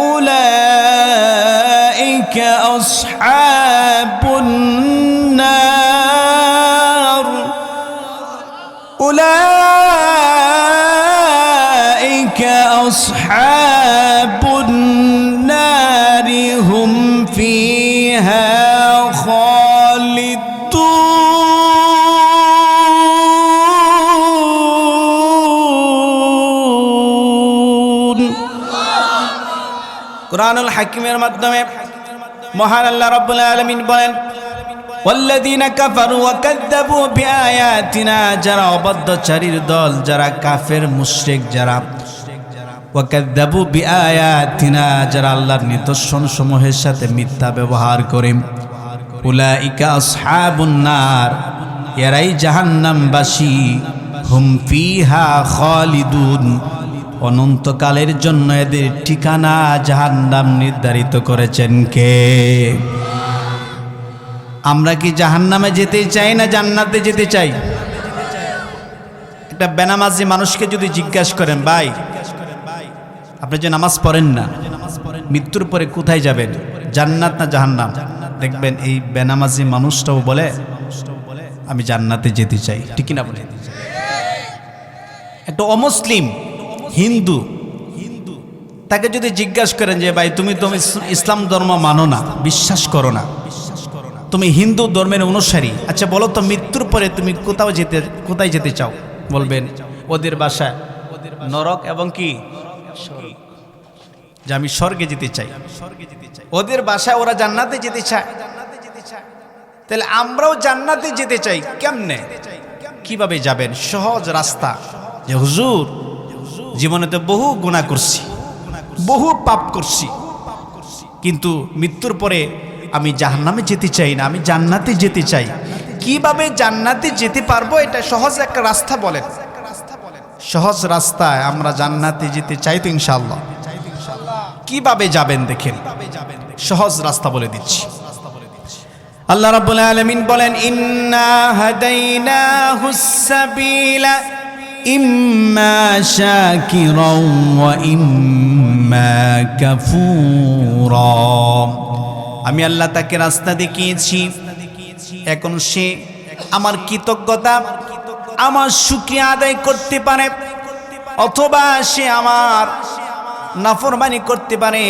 أولئك أصحاب النار أولئك أصحاب النار هم فيها خالدون কুরআনুল হাকিমের মাধ্যমে মহান আল্লাহ রাব্বুল আলামিন বলেন ওয়াল্লাযীনা কাফারু ওয়া কাযযাবু বিআয়াতিনা, যারা অবাধ্যচারীর দল, যারা কাফের মুশরিক, যারা ওয়া কাযযাবু বিআয়াতিনা, যারা আল্লাহর নিদর্শন সমূহের সাথে মিথ্যা ব্যবহার করে, উলাইকা আসহাবুন নার, এরাই জাহান্নামবাসী, হুম ফিহা খালিদুন, অনন্তকালের জন্য এদের ঠিকানা জাহান্নাম নির্ধারিত করেছেন কে? আমরা কি জাহান্নামে যেতে চাই না জান্নাতে যেতে চাই? একটা বেনামাজি মানুষকে যদি জিজ্ঞাসা করেন, ভাই আপনি যে নামাজ পড়েন না, মৃত্যুর পরে কোথায় যাবেন, জান্নাত না জাহান্নাম? দেখবেন এই বেনামাজি মানুষটাও বলে আমি জান্নাতে যেতে চাই। ঠিক না বলে? একটা অমুসলিম হিন্দু তাকে যদি জিজ্ঞাসা করেন যে ভাই তুমি ইসলাম ধর্ম মানো না, বিশ্বাস করো না, তুমি হিন্দু ধর্মের অনুসারী, আচ্ছা বলো তো মৃত্যুর পরে তুমি কোথায় যেতে চাও? বলবেন ওদের ভাষায় নরক এবং কি স্বর্গ, যে আমি স্বর্গে যেতে চাই। ওদের ভাষায় ওরা জান্নাতে যেতে চায়। তাহলে আমরাও জান্নাতে যেতে চাই, কেমনে কিভাবে যাবেন? সহজ রাস্তা, যে হুজুর জীবনে তো বহু গুনাহ করছি, বহু পাপ করছি, কিন্তু মৃত্যুর পরে আমি জাহান্নামে যেতে চাই না, আমি জান্নাতে যেতে চাই। কিভাবে জান্নাতে যেতে পারবো? এটা সহজ একটা রাস্তা বলেন। সহজ রাস্তায় আমরা জান্নাতে যেতে চাই তো ইনশাআল্লাহ। কিভাবে যাবেন দেখেন, সহজ রাস্তা বলে দিচ্ছি। আল্লাহ রাব্বুল আলামিন বলেন ইন্না হাদাইনাহুস সাবিলা ইম্মা শাকিরাও ওয়া ইম্মা কাফুরা। আমি আল্লাহ তাকে রাস্তা দেখিয়েছি, এখন সে আমার কৃতজ্ঞতা, আমার শুকরিয়া আদায় করতে পারে, অথবা সে আমার নাফরমানি করতে পারে,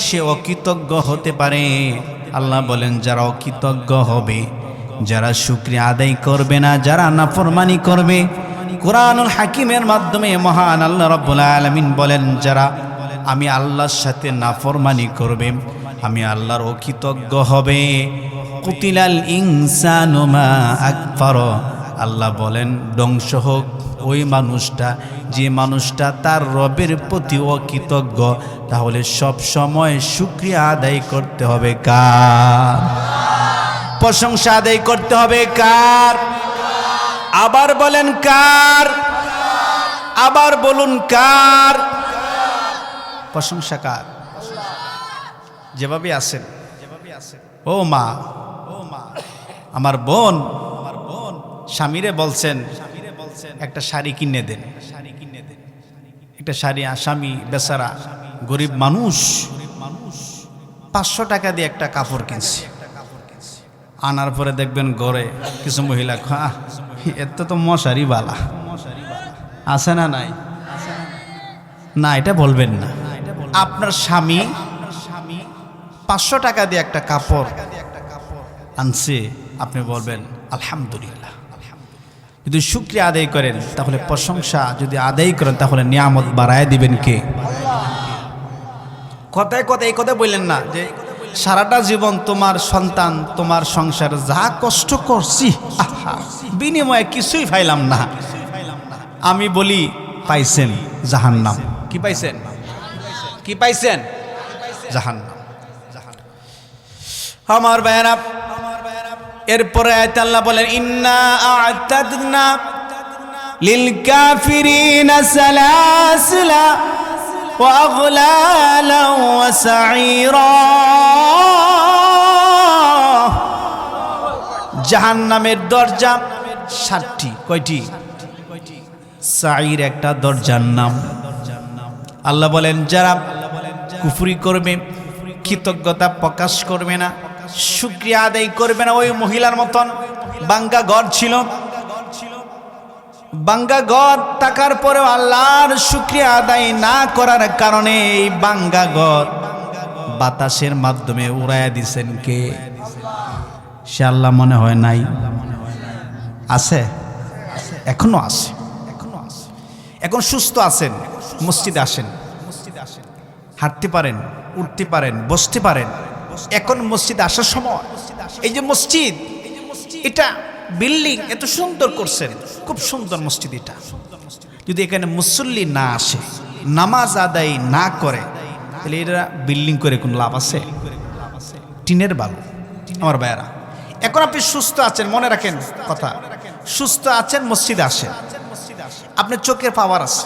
সে অকৃতজ্ঞ হতে পারে। আল্লাহ বলেন যারা অকৃতজ্ঞ হবে, যারা শুকরিয়া আদায় করবে না, যারা নাফরমানি করবে, কুরআনুল হাকিমের মাধ্যমে মহান আল্লাহ রাব্বুল আলামিন বলেন যারা আমি আল্লাহর সাথে নাফরমানি করবে, আমি আল্লাহর অকৃতজ্ঞ হবে, কুতিলাল ইনসানু মা আকফার। আল্লাহ বলেন ধ্বংস হোক ওই মানুষটা, যে মানুষটা তার রবের প্রতি অকৃতজ্ঞ। তাহলে সব সময় শুকরিয়া আদায় করতে হবে কার? প্রশংসা আদায় করতে হবে কার? আবার বলেন কার? আবার বলুন কার? প্রশংসা কার? যেভাবে আছেন, ও মা, আমার বোন স্বামীরে বলছেন একটা শাড়ি কিনে দেন, একটা শাড়ি। স্বামী বেচারা গরিব মানুষ, 500 টাকা দিয়ে একটা কাপড় কিনছে। আনার পরে দেখবেন ঘরে কিছু মহিলা এত তো মশারি বালা আছে না নাই? না, এটা বলবেন না। আপনার স্বামী 500 টাকা দিয়ে একটা কাপড় আনছে, আপনি বলবেন আলহামদুলিল্লাহ। যদি শুকরিয়া আদায় করেন, তাহলে প্রশংসা যদি আদায় করেন, তাহলে নিয়ামত বাড়ায় দিবেন কে? কথায় কথায় এই কথা বললেন না যে সারাটা জীবন তোমার সন্তান, তোমার সংসার যা কষ্ট করছি, বিনিময়ে কিছুই পাইলাম না। আমি বলি পাইছেন জাহান্নাম। কি পাইছেন? কি পাইছেন? জাহান্নাম। আমার ভাইরা, এরপরে আয়াতে আল্লাহ বলেন ইন্না আ'তাদনা লিল কাফিরিনা সালাসিলা ওয়া আগলালা ওয়া সাঈরা। জাহান্নামের দরজা 7টি। কয়টি? সাঈর একটা দরজার নাম। আল্লাহ বলেন যারা কুফরি করবে, কৃতজ্ঞতা প্রকাশ করবে না, শুকরিয়া আদায় করবে না, ওই মহিলার মতন বাঙ্গা ঘর ছিল, বাঙ্গা ঘর থাকার পরেও আল্লাহর শুকরিয়া আদায় না করার কারণে এই বাঙ্গা ঘর বাতাসের মাধ্যমে উড়াইয়া দিছেন কে? সে আল্লাহ মনে হয় নাই? আছে, এখনো আছে। এখন সুস্থ আছেন, মসজিদে আসেন, হাঁটতে পারেন, উঠতে পারেন, বসতে পারেন। এখন মসজিদে আসার সময়। এই যে মসজিদ, এটা বিল্ডিং এত সুন্দর করছেন, খুব সুন্দর মসজিদ। এটা যদি এখানে মুসল্লি না আসে, নামাজ আদায় না করে, তাহলে এটা বিল্ডিং করে কোনো লাভ আছে? টিনের বালু। আমার ভাইয়েরা, এখন আপনি সুস্থ আছেন, মনে রাখেন কথা, সুস্থ আছেন, মসজিদে আসেন, আপনার চোখের পাওয়ার আছে,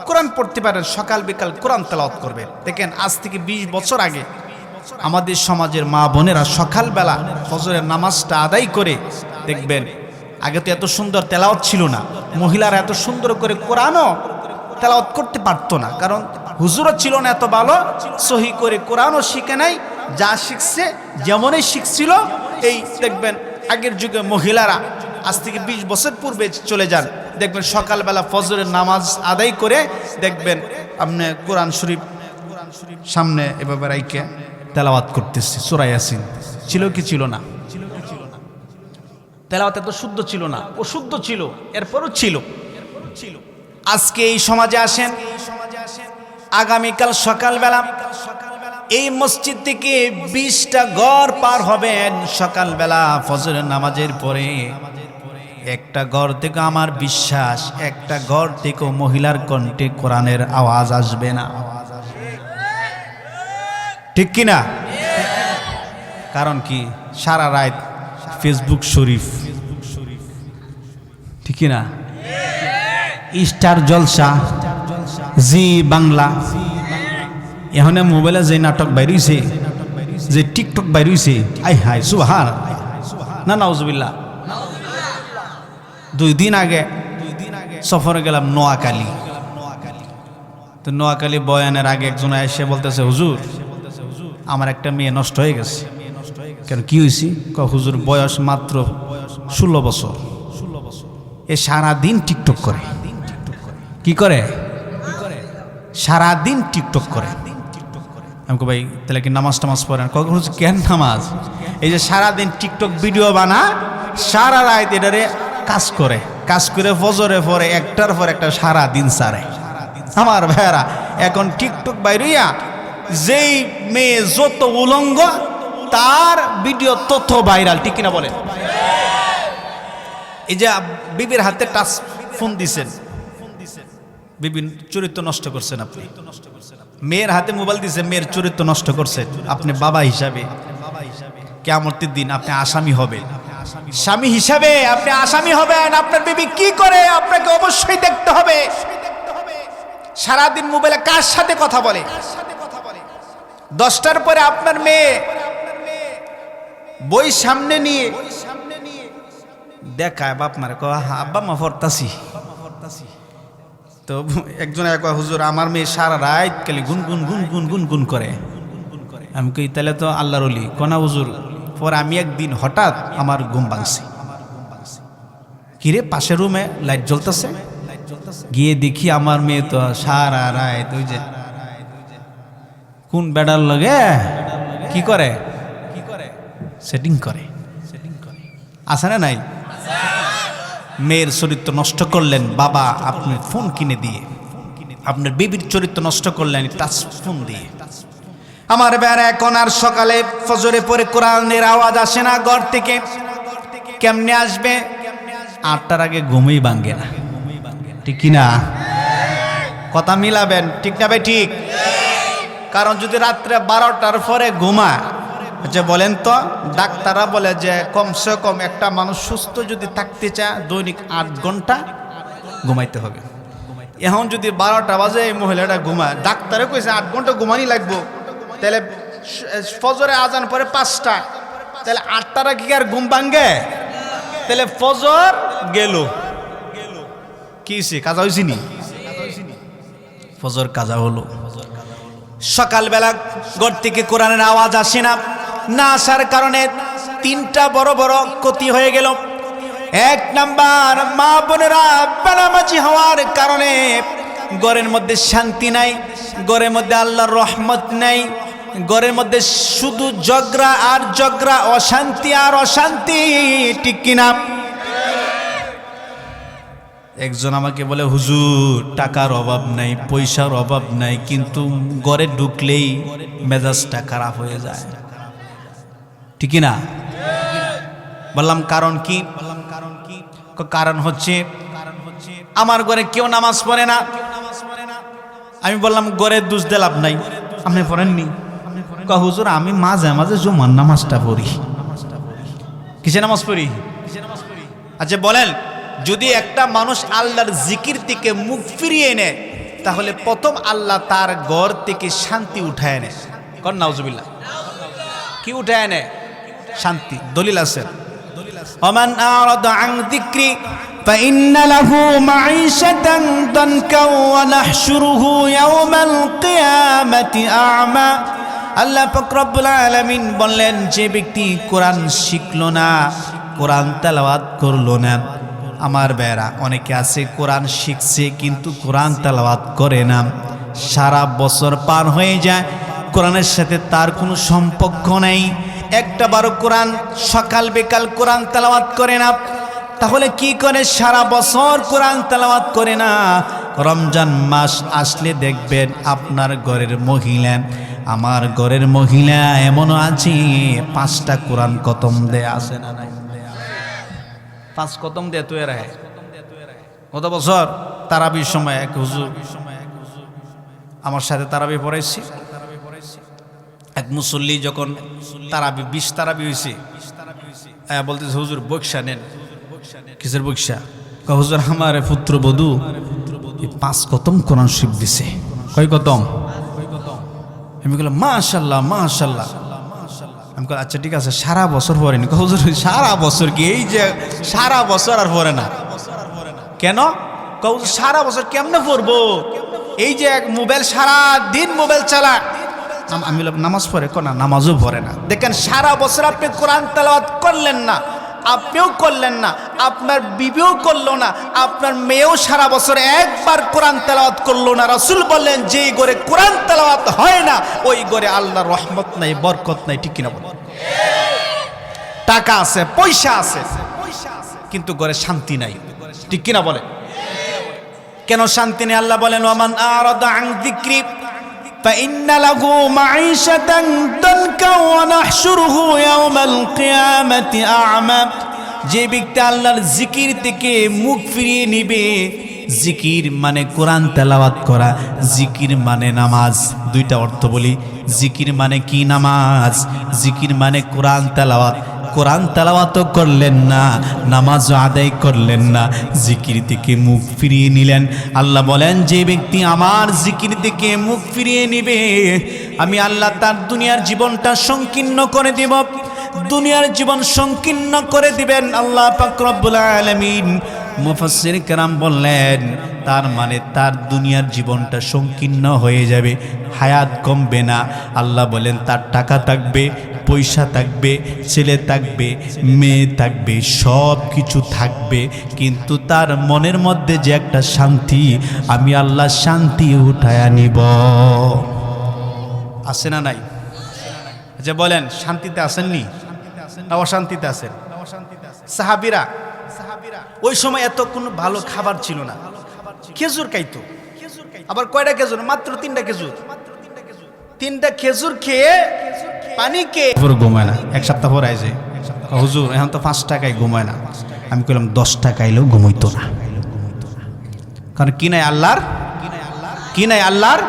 কোরআন পড়তে পারেন, সকাল বিকাল কোরআন তেলাওয়াত করবেন। দেখেন আজ থেকে 20 বছর আগে আমাদের সমাজের মা বোনেরা সকালবেলা ফজরের নামাজটা আদায় করে দেখবেন, আগে তো এত সুন্দর তেলাওয়াত ছিল না, মহিলারা এত সুন্দর করে কোরআনও তেলাওয়াত করতে পারতো না, কারণ হুজুরও ছিল না এত ভালো, সহি করে কোরআনও শিখে নাই, যা শিখছে যেমনই শিখছিল। এই দেখবেন আগের যুগে মহিলারা, আজ থেকে 20 বছর পূর্বে চলে যান, দেখবেন সকালবেলা ফজরের নামাজ আদায় করে দেখবেন আপনি কোরআন শরীফ সামনে এভাবে রাইকে তেলাওয়াত করতেছে। সূরা ইয়াসিন ছিল কি ছিল না? তেলাওয়াত এত শুদ্ধ ছিল না, অশুদ্ধ ছিল, এরপরও ছিল। আজকে এই সমাজে আসেন, আগামীকাল সকালবেলা এই মসজিদ থেকে 20টা ঘর পার হবেন, সকালবেলা ফজরের নামাজের পরে একটা ঘর থেকে, আমার বিশ্বাস একটা ঘর থেকে মহিলার কণ্ঠে কোরআনের আওয়াজ আসবে না। ঠিক কিনা? কারণ কি? সারা রাত ফেসবুক শরীফ, ঠিক কিনা? স্টার জলসা, জি বাংলা, এখানে মোবাইলে যে নাটক বাইরেছে, যে টিকটক বাইরেছে, আই হাই সুবহান না, নাউজুবিল্লাহ। 2 দিন আগে সফরে গেলাম নোয়াখালী। তো নোয়াখালী বয়ানের আগে একজন এসে বলতেছে, হুজুর আমার একটা মেয়ে নষ্ট হয়ে গেছে। কেন, কি হয়েছে? হুজুর বয়স মাত্র 16 বছর, এ সারাদিন টিকটক করে। কি করে? সারাদিন টিকটক করে। আমি ভাই তাহলে কি নামাজ টামাজ পড়েন? কেন নামাজ? এই যে সারাদিন টিকটক ভিডিও বানা, সারা রাত এটারে কাজ করে, কাজ করে ফজরে পরে একটার পর একটা সারাদিন সারে। আমার ভাইয়েরা, এখন টিকটক বাইরিয়া যেই মেয়ে যত উলঙ্গ, তার ভিডিও তত ভাইরাল। ঠিক কিনা বলেন? এই যে বিবির হাতে টাচ ফোন দিছেন, বিবির চরিত্র নষ্ট করছেন আপনি। মেয়ের হাতে মোবাইল দিছে, মেয়ের চরিত্র নষ্ট করছেন আপনি। বাবা হিসাবে কিয়ামতের দিন আপনি আসামি হবেন, স্বামী হিসাবে আপনি আসামি হবেন। আপনার বিবি কি করে আপনাকে অবশ্যই দেখতে হবে। সারাদিন মোবাইলে কার সাথে কথা বলে? 10টার পরে আপনার মেয়ে বই সামনে নিয়ে দেখায় বাপ মারে, আব্বা মা পড়তাছি। তো একজন কয়, হুজুর আমার মেয়ে সারা রাত খালি গুনগুন গুনগুন গুনগুন করে। আমি কই তাহলে তো আল্লাহর ওলি। কোনা হুজুর পরে আমি একদিন হঠাৎ আমার ঘুম ভাঙছে, কিরে পাশের রুমে লাইট জ্বলতেছে, গিয়ে দেখি আমার মেয়ে তো সারা রাত ওই যে কোন বেড়ার লগে কি করে সেটিং করে আছে না নাই? মেয়ের চরিত্র নষ্ট করলেন বাবা আপনি ফোন কিনে দিয়ে, আপনার বেবির চরিত্র নষ্ট করলেন টাচ ফোন দিয়ে। আমার বেড়া এখন আর সকালে ফজরে পরে কোরআনের আওয়াজ আসে না ঘর থেকে, কেমনে আসবে? 8টার আগে ঘুমই ভাঙ্গে না, ঠিক কিনা? কথা মিলাবেন, ঠিক না ভাই? ঠিক। কারণ যদি রাত্রে 12টার পরে ঘুমায়, যে বলেন তো ডাক্তাররা বলে যে কমসে কম একটা মানুষ সুস্থ যদি থাকতে চায় দৈনিক 8 ঘন্টা ঘুমাইতে হবে। এখন যদি 12টা বাজে এই মহিলাটা ঘুমায়, ডাক্তারে কইছে 8 ঘন্টা ঘুমানি লাগবো, তাহলে ফজরে আজান পরে 5টা, তাহলে 8টার কি আর ঘুম ভাঙ্গে? তাহলে ফজর গেল, কি কাজা হয়েছি নি? ফজর কাজা হলো। সকালবেলা ঘর থেকে কোরআনের আওয়াজ আসে না, না আসার কারণে 3টা বড় বড় ক্ষতি হয়ে গেল। 1 নাম্বার, মা বোনেরা বেনামাজি হওয়ার কারণে ঘরের মধ্যে শান্তি নাই, ঘরের মধ্যে আল্লাহর রহমত নাই, ঘরের মধ্যে শুধু ঝগড়া আর ঝগড়া, অশান্তি আর অশান্তি, ঠিক কিনা? একজন আমাকে বলে হুজুর টাকার অভাব নাই, পয়সার অভাব নাই, কিন্তু ঘরে ঢুকলেই মেজাজটা খারাপ হয়ে যায়, ঠিক না? বললাম কারণ কি? কারণ হচ্ছে আমার ঘরে কেউ নামাজ পড়ে না। আমি বললাম ঘরে দোষ দিয়ে লাভ নাই, আপনি পড়েননি? হুজুর আমি মাঝে মাঝে জুমার নামাজটা পড়ি। কিসে নামাজ পড়ি? আচ্ছা বলেন, যদি একটা মানুষ আল্লাহর জিকির থেকে মুখ ফিরিয়ে নেয়, তাহলে প্রথম আল্লাহ তার ঘর থেকে শান্তি উঠায় নেয়। কর নাউজুবিল্লাহ। কি উঠায় নেয়? শান্তি। দলিল আছে, ওমান আরাদা আন যিকরি ফাইন্না লাহু মাঈশাতান দানকা ওয়া নাহশুরুহু ইয়াওমাল কিয়ামাতি আ'মা। আল্লাহ পাক রব্বুল আলামিন বললেন, যে ব্যক্তি কোরআন শিখলো না, কোরআন তেলাওয়াত করলো না, আমার বেরা অনেকে আছে কোরআন শিখছে কিন্তু কোরআন তেলাওয়াত করে না, সারা বছর পার হয়ে যায়, কোরআনের সাথে তার কোনো সম্পর্ক নেই, একটা বারো কোরআন সকাল বিকাল কোরআন তেলাওয়াত করে না, তাহলে কি করে? সারা বছর কোরআন তেলাওয়াত করে না, রমজান মাস আসলে দেখবেন আপনার ঘরের মহিলা, আমার ঘরের মহিলা এমনও আছে 5টা কোরআন খতম দেয়া আছে না নাই? 5 খতম দেয়া তুই রাহে। গত বছর তারাবির সময় এক হুজুর আমার সাথে তারাবি পড়াইছি, এক মুসল্লি যখন তারাবি 20 তারাবি হয়েছে, বলতেছে হুজুর বক্সা নেন। কিসের বক্সা? হুজুর আমার পুত্রবধূ 5 খতম কোরআন শরীফ দিছে। কয় খতম? আমি বললাম মাশাআল্লাহ মাশাআল্লাহ। আমি বললাম আচ্ছা ঠিক আছে, সারা বছর পড়েনি? হুজুর সারা বছর কি? এই যে সারা বছর আর পড়ে না কেন? সারা বছর কেমনে পড়বো? এই যে এক মোবাইল, সারা দিন মোবাইল চালা। আমি নামাজ পড়ে? না, নামাজও পড়ে না। দেখেন সারা বছর আপনি কোরআন তেলাওয়াত করলেন না, আপনিও করলেন না, আপনার বিবিও করলো না, আপনার মেয়েও সারা বছর একবার কোরআন তেলাওয়াত করলো না। রাসূল বললেন, যেই ঘরে কোরআন তেলাওয়াত হয় না ওই ঘরে আল্লাহর রহমত নাই, বরকত নাই, ঠিক কিনা বলেন? টাকা আছে, পয়সা আছে, কিন্তু ঘরে শান্তি নাই, ঠিক কিনা বলেন? কেন শান্তি নেই? আল্লাহ বলেন, ওয়ামান আরাদা আন যিকরি ফাইন্না লাহু মাঈশাতান দানকা ওয়া নাহশুরুহু ইয়াওমাল কিয়ামাতি আ'মা। যে ব্যক্তি আল্লাহর জিকির থেকে মুখ ফিরিয়ে নিবে, জিকির মানে কোরআন তেলাওয়াত করা, জিকির মানে নামাজ। দুইটা অর্থ বলি, জিকির মানে কি? নামাজ। জিকির মানে কোরআন তেলাওয়াত। কোরআন তেলাওয়াতও করলেন না, নামাজও আদায় করলেন না, জিকির থেকে মুখ ফিরিয়ে নিলেন। আল্লাহ বলেন, যে ব্যক্তি আমার জিকির থেকে মুখ ফিরিয়ে নিবে, আমি আল্লাহ তার দুনিয়ার জীবনটা সংকীর্ণ করে দিব, দুনিয়ার জীবন সংকীর্ণ করে দিবেন আল্লাহ পাক রব্বুল আলামিন। মুফাসসির কেরাম বললেন, তার মানে তার দুনিয়ার জীবনটা সংকীর্ণ হয়ে যাবে, হায়াত কমবে না। আল্লাহ বলেন তার টাকা থাকবে, পয়সা থাকবে, ছেলে থাকবে, মেয়ে থাকবে, সব কিছু থাকবে, কিন্তু তার মনের মধ্যে যে একটা শান্তি, আমি আল্লাহ শান্তি উঠায়া নিব। আছে না নাই? যে বলেন শান্তিতে আসেননি না অশান্তিতে আছেন? সাহাবীরা ওই সময় এত কোনো ভালো খাবার ছিল না, খেজুর খাইতো। আবার কয়টা খেজুর? মাত্র 3টা খেজুর। 3টা খেজুর খেয়ে পানি খেয়ে ঘুমায় না। এক সপ্তাহ পর আইছে, হুজুর এখন তো 5 টাকায় ঘুমায় না। আমি কইলাম 10 টাকা এলেও ঘুমাইতো না। কারণ কি নাই আল্লাহর, কি নাই আল্লাহর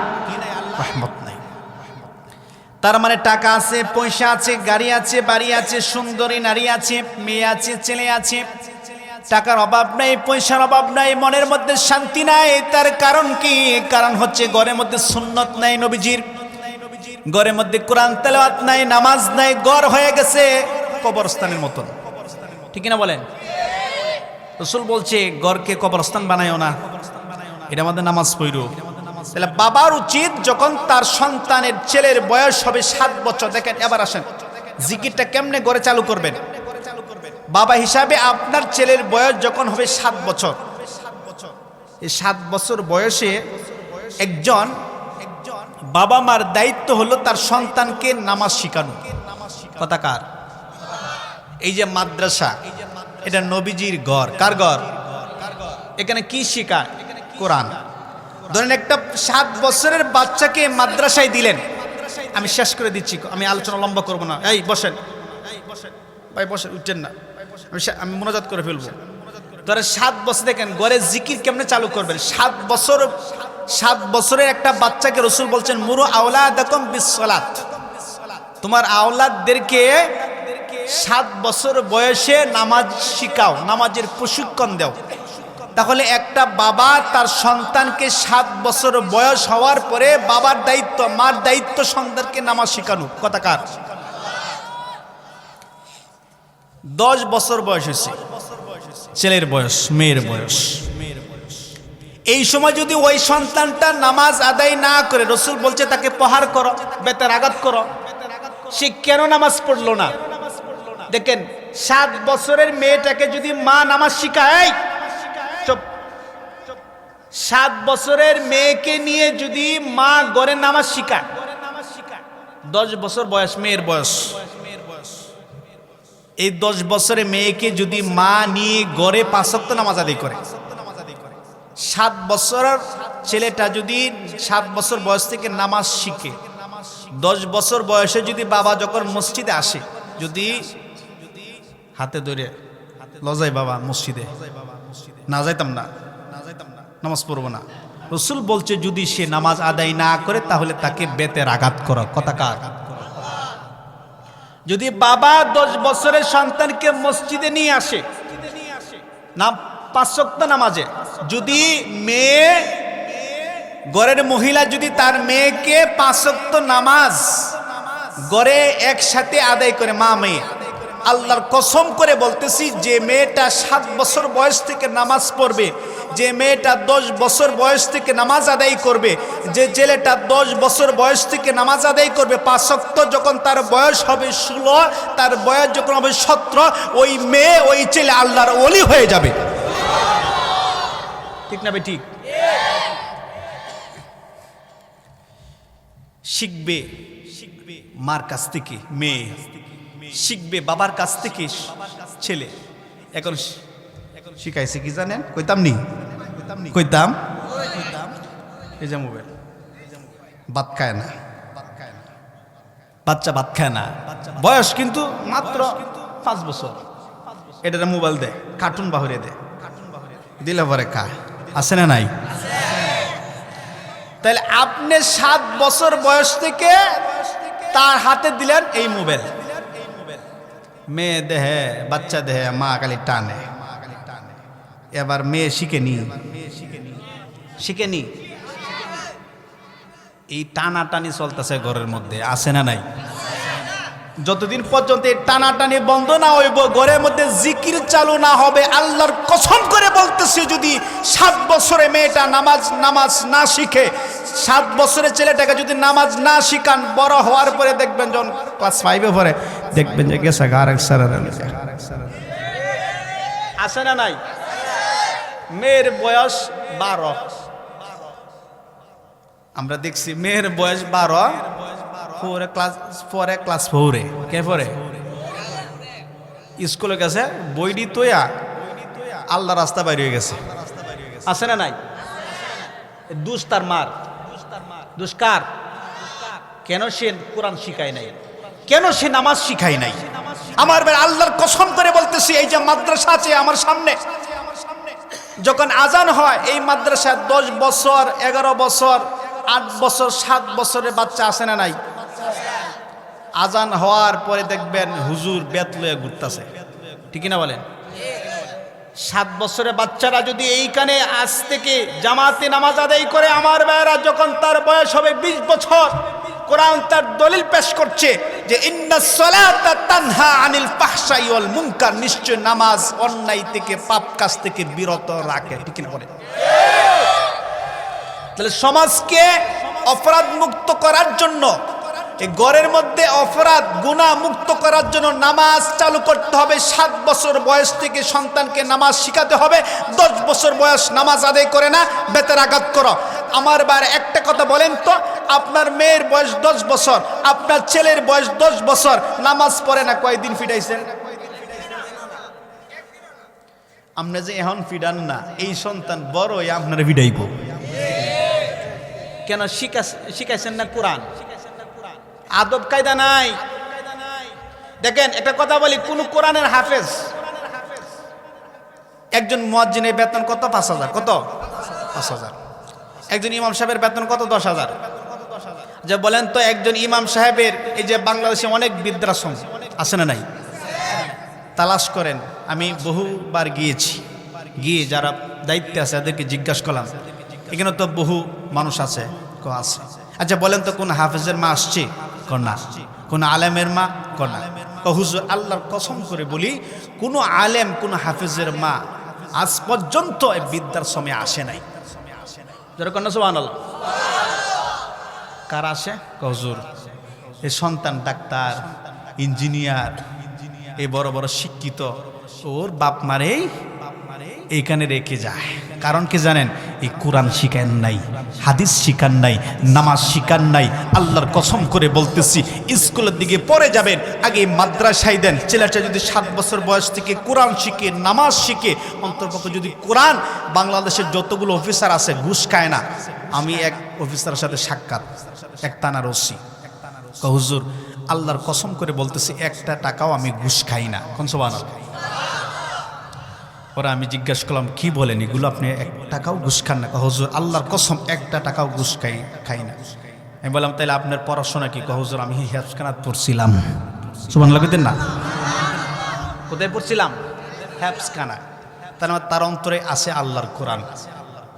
রহমত নাই। তার মানে টাকা আছে, পয়সা আছে, গাড়ি আছে, বাড়ি আছে, সুন্দরী নারী আছে, মেয়ে আছে, ছেলে আছে, টাকার অভাব নাই, পয়সার অভাব নাই, মনের মধ্যে শান্তি নাই। তার কারণ কি? কারণ হচ্ছে ঘরের মধ্যে সুন্নত নাই নবীজির, ঘরের মধ্যে কোরআন তেলাওয়াত নাই, নামাজ নাই, ঘর হয়ে গেছে কবরস্থানের মতন। ঠিক না বলেন? রাসূল বলছে ঘরকে কবরস্থান বানায়ও না, এটা আমাদের নামাজ পড়ো। তাহলে বাবার উচিত যখন তার সন্তানের ছেলের বয়স হবে 7 বছর, দেখেন এবার আসেন জিকিরটা কেমনে ঘরে চালু করবেন। বাবা হিসাবে আপনার ছেলের বয়স যখন হবে 7 বছর, এই 7 বছর বয়সে একজন বাবা মার দায়িত্ব হলো তার সন্তানকে নামাজ শিখানো। কথা কার? এই যে মাদ্রাসা, এটা নবীজির ঘর। কার ঘর? এখানে কি শেখায়? কোরআন। ধরেন একটা 7 বছরের বাচ্চাকে মাদ্রাসায় দিলেন, আমি শেষ করে দিচ্ছি, আমি আলোচনা লম্বা করব না। এই বসেন ভাই, বসেন, উঠছেন না, আমি মোনাজাত করে ফেলবো। ধরেন 7 বছর, দেখেন ঘরে জিকির কেমনে চালু করবেন। 7 বছরের একটা বাচ্চাকে রাসূল বলছেন মুরু আওলাদাকুম বিসসালাত, তোমার আওলাদদেরকে 7 বছর বয়সে নামাজ শিখাও, নামাজের প্রশিক্ষণ দাও। তাহলে একটা বাবা তার সন্তানকে 7 বছর বয়স হওয়ার পরে বাবার দায়িত্ব, মার দায়িত্ব সন্তানকে নামাজ শিখানো। কথা কার? 10 বছর বয়স হয়েছে ছেলের বয়স, মেয়ের বয়স, এই সময় যদি ওই সন্তানটা নামাজ আদায় না করে, রাসূল বলছে তাকে প্রহার করো, বেতের আঘাত করো। সে কেন নামাজ পড়লো না? দেখেন 7 বছরের মেয়েটাকে যদি মা নামাজ শিখায়, 7 বছরের মেয়েকে নিয়ে যদি মা ঘরে নামাজ শিখায়, 10 বছর বয়স মেয়ের বয়স, এই 10 বছরের মেয়েকে যদি মা নিয়ে ঘরে 5 ওয়াক্ত নামাজ আদায় করে, 7 বছরের ছেলেটা যদি 7 বছর বয়স থেকে নামাজ শিখে, 10 বছর বয়সে যদি বাবা যখন মসজিদে আসে, যদি হাতে ধরে লজাই বাবা মসজিদে, না যাইতাম না, নামাজ পড়বো না, রাসূল বলছে যদি সে নামাজ আদায় না করে তাহলে তাকে বেতের আঘাত করো। কথা কার? যদি বাবা 10 বছরের সন্তানকে মসজিদে নিয়ে আসে না 5 ওয়াক্ত নামাজে, যদি মেয়ে ঘরের মহিলা যদি তার মেয়েকে 5 ওয়াক্ত নামাজ ঘরে একসাথে আদায় করে, মা মেয়ে, আল্লাহর কসম করে বলতেছি, যে মেয়েটা 7 বছর বয়স থেকে নামাজ পড়বে, যে মেয়েটা 10 বছর বয়স থেকে নামাজ আদায় করবে, যে ছেলেটা 10 বছর বয়স থেকে নামাজ আদায় করবে, 5 ওয়াক্ত যখন তার বয়স হবে 16, তার বয়স যখন হবে 17, ওই মেয়ে ওই ছেলে আল্লাহর ওলি হয়ে যাবে। ঠিক না ঠিক? শিখবে মার কাছ থেকে মেয়ে, শিখবে বাবার কাছ থেকে ছেলে। এখন শিখাইছে কি জানেন? কইতাম নি, কইতাম এই যে মোবাইল, ভাত খায় না, বাচ্চা ভাত খায় না, বয়স কিন্তু মাত্র 5 বছর, এটা মোবাইল দেয়, কার্টুন বাহিরে দেয়, দিলে পরে খায়। আছে না নাই? তাহলে আপনি 7 বছর বয়স থেকে তার হাতে দিলেন এই মোবাইল, মেয়ে দেহে, বাচ্চা দেহে, মা খালি টানে। এবার মেয়ে শিখেনি, এই টানাটানি চলতেছে ঘরের মধ্যে। আছে না নাই? যতদিন পর্যন্ত এই টানাটানি বন্ধ না হইব, ঘরের মধ্যে জিকির চালু না হবে, আল্লাহর কসম করে বলতেছি, যদি 7 বছরে মেয়েটা নামাজ না শিখে, 7 বছরের ছেলেটাকে যদি নামাজ না শিখান, বড় হওয়ার পরে দেখবেন যখন ক্লাস 5-এ পড়ে, দেখবেন যে গেছে আরেক স্যারের আছে না নাই। মেয়ের বয়স 12, আমরা দেখছি মেয়ের বয়স 12, ক্লাস 4-এ কে পড়ে, স্কুলে গেছে, বইডি তোয়া আল্লাহ রাস্তা বাইরে হয়ে গেছে, আছে না নাই। দুস্তার মার দুষ্কার, কেন সে কোরআন শিখায় নাই, কেন সে নামাজ শিখায় নাই। আমার ভাই আল্লাহর কসম করে বলতেছি, এই যে মাদ্রাসা আছে আমার সামনে, যখন আজান হয় এই মাদ্রাসায় 10 বছর, 11 বছর, 8 বছর, 7 বছরের বাচ্চা আছে না নাই। আজান হওয়ার পরে দেখবেন হুজুর বেত লয়ে ঘুরতেছে, ঠিক না বলেন। 7 বছরের বাচ্চারা যদি এইখানে আজ থেকে জামাতে নামাজ আদায় করে, আমার ভাইয়েরা যখন তার বয়স হবে 20 বছর, কোরআন তার দলিল পেশ করছে যে ইন্নাস সালাতা তানহা আনিল ফাহশাই ওয়াল মুনকার, নিশ্চয় নামাজ অন্যায় থেকে, পাপ কাজ থেকে বিরত রাখে, ঠিক না বলেন। তাহলে সমাজকে অপরাধ মুক্ত করার জন্য, এই ঘরের মধ্যে অপরাধ গুনাহ মুক্ত করার জন্য নামাজ চালু করতে হবে। 7 বছর বয়স থেকে সন্তানকে নামাজ শিখাতে হবে। 10 বছর বয়স নামাজ আদায় করে না, বেতের আঘাত করো। আমার বার একটা কথা বলেন তো, আপনার মেয়ের বয়স 10 বছর, আপনার ছেলের বয়স 10 বছর, নামাজ পড়ে না, কয়দিন ফিটাইছেন? আপনি যে এখন ফিডান না, এই সন্তান বড় হয়ে আপনারা ফিডাইব কেন? শিখাইছেন না কোরআন, আদব কায়দা নাই। দেখেন একটা কথা বলি, কোন কোরআনের হাফেজ, একজন মুয়াজ্জিনের বেতন কত? 5,000। কত? 5,000। একজন ইমাম সাহেবের বেতন কত? 10,000। যে বলেন তো, একজন ইমাম সাহেবের, এই যে বাংলাদেশে অনেক বৃদ্ধাশ্রম আছে না নাই, তালাশ করেন। আমি বহুবার গিয়েছি, গিয়ে যারা দায়িত্বে আছে তাদেরকে জিজ্ঞাসা করলাম, এখানে তো বহু মানুষ আছে, আছে। আচ্ছা বলেন তো, কোন হাফেজের মা আসছে? কন্যা। কোন আলেমের মা? কন্যা। হুজুর আল্লাহর কসম করে বলি, কোন আলেম, কোন হাফেজের মা আজ পর্যন্ত বৃদ্ধাশ্রমে আসে নাই। যারা কন্যা, সুবহানাল্লাহ। কার আসে? হুজুর এই সন্তান ডাক্তার, ইঞ্জিনিয়ার, এই বড় বড় শিক্ষিত, ওর বাপ মারেই এইখানে রেখে যায়। কারণ কি জানেন? এই কোরআন শিখান নাই, হাদিস শিখান নাই, নামাজ শিখান নাই। আল্লাহর কসম করে বলতেছি, স্কুলের দিকে পরে যাবেন, আগে মাদ্রাসায় দেন। ছেলেটা যদি 7 বছর বয়স থেকে কোরআন শিখে, নামাজ শিখে, অন্তর্পক্ষে যদি কোরআন, বাংলাদেশের যতগুলো অফিসার আছে ঘুষ খায় না। আমি এক অফিসারের সাথে সাক্ষাৎ, এক থানার ওসি, হুজুর আল্লাহর কসম করে বলতেছি, 1 টাকাও আমি ঘুষ খাই না। কোন সুবহানাল্লাহ। পরে আমি জিজ্ঞাসা করলাম, কি বলেন এগুলো, আপনি 1 টাকাও ঘুষ খান না? হুজুর আল্লাহর কসম 1 টাকাও ঘুষ খাই না। আমি বললাম, তাহলে আপনার পড়াশোনা কি? হুজুর আমি হেফজখানাত পড়ছিলাম। সুবহানাল্লাহ কইতেন না? কোথায় পড়ছিলাম? হেফজখানা। তার অন্তরে আছে আল্লাহর কোরআন।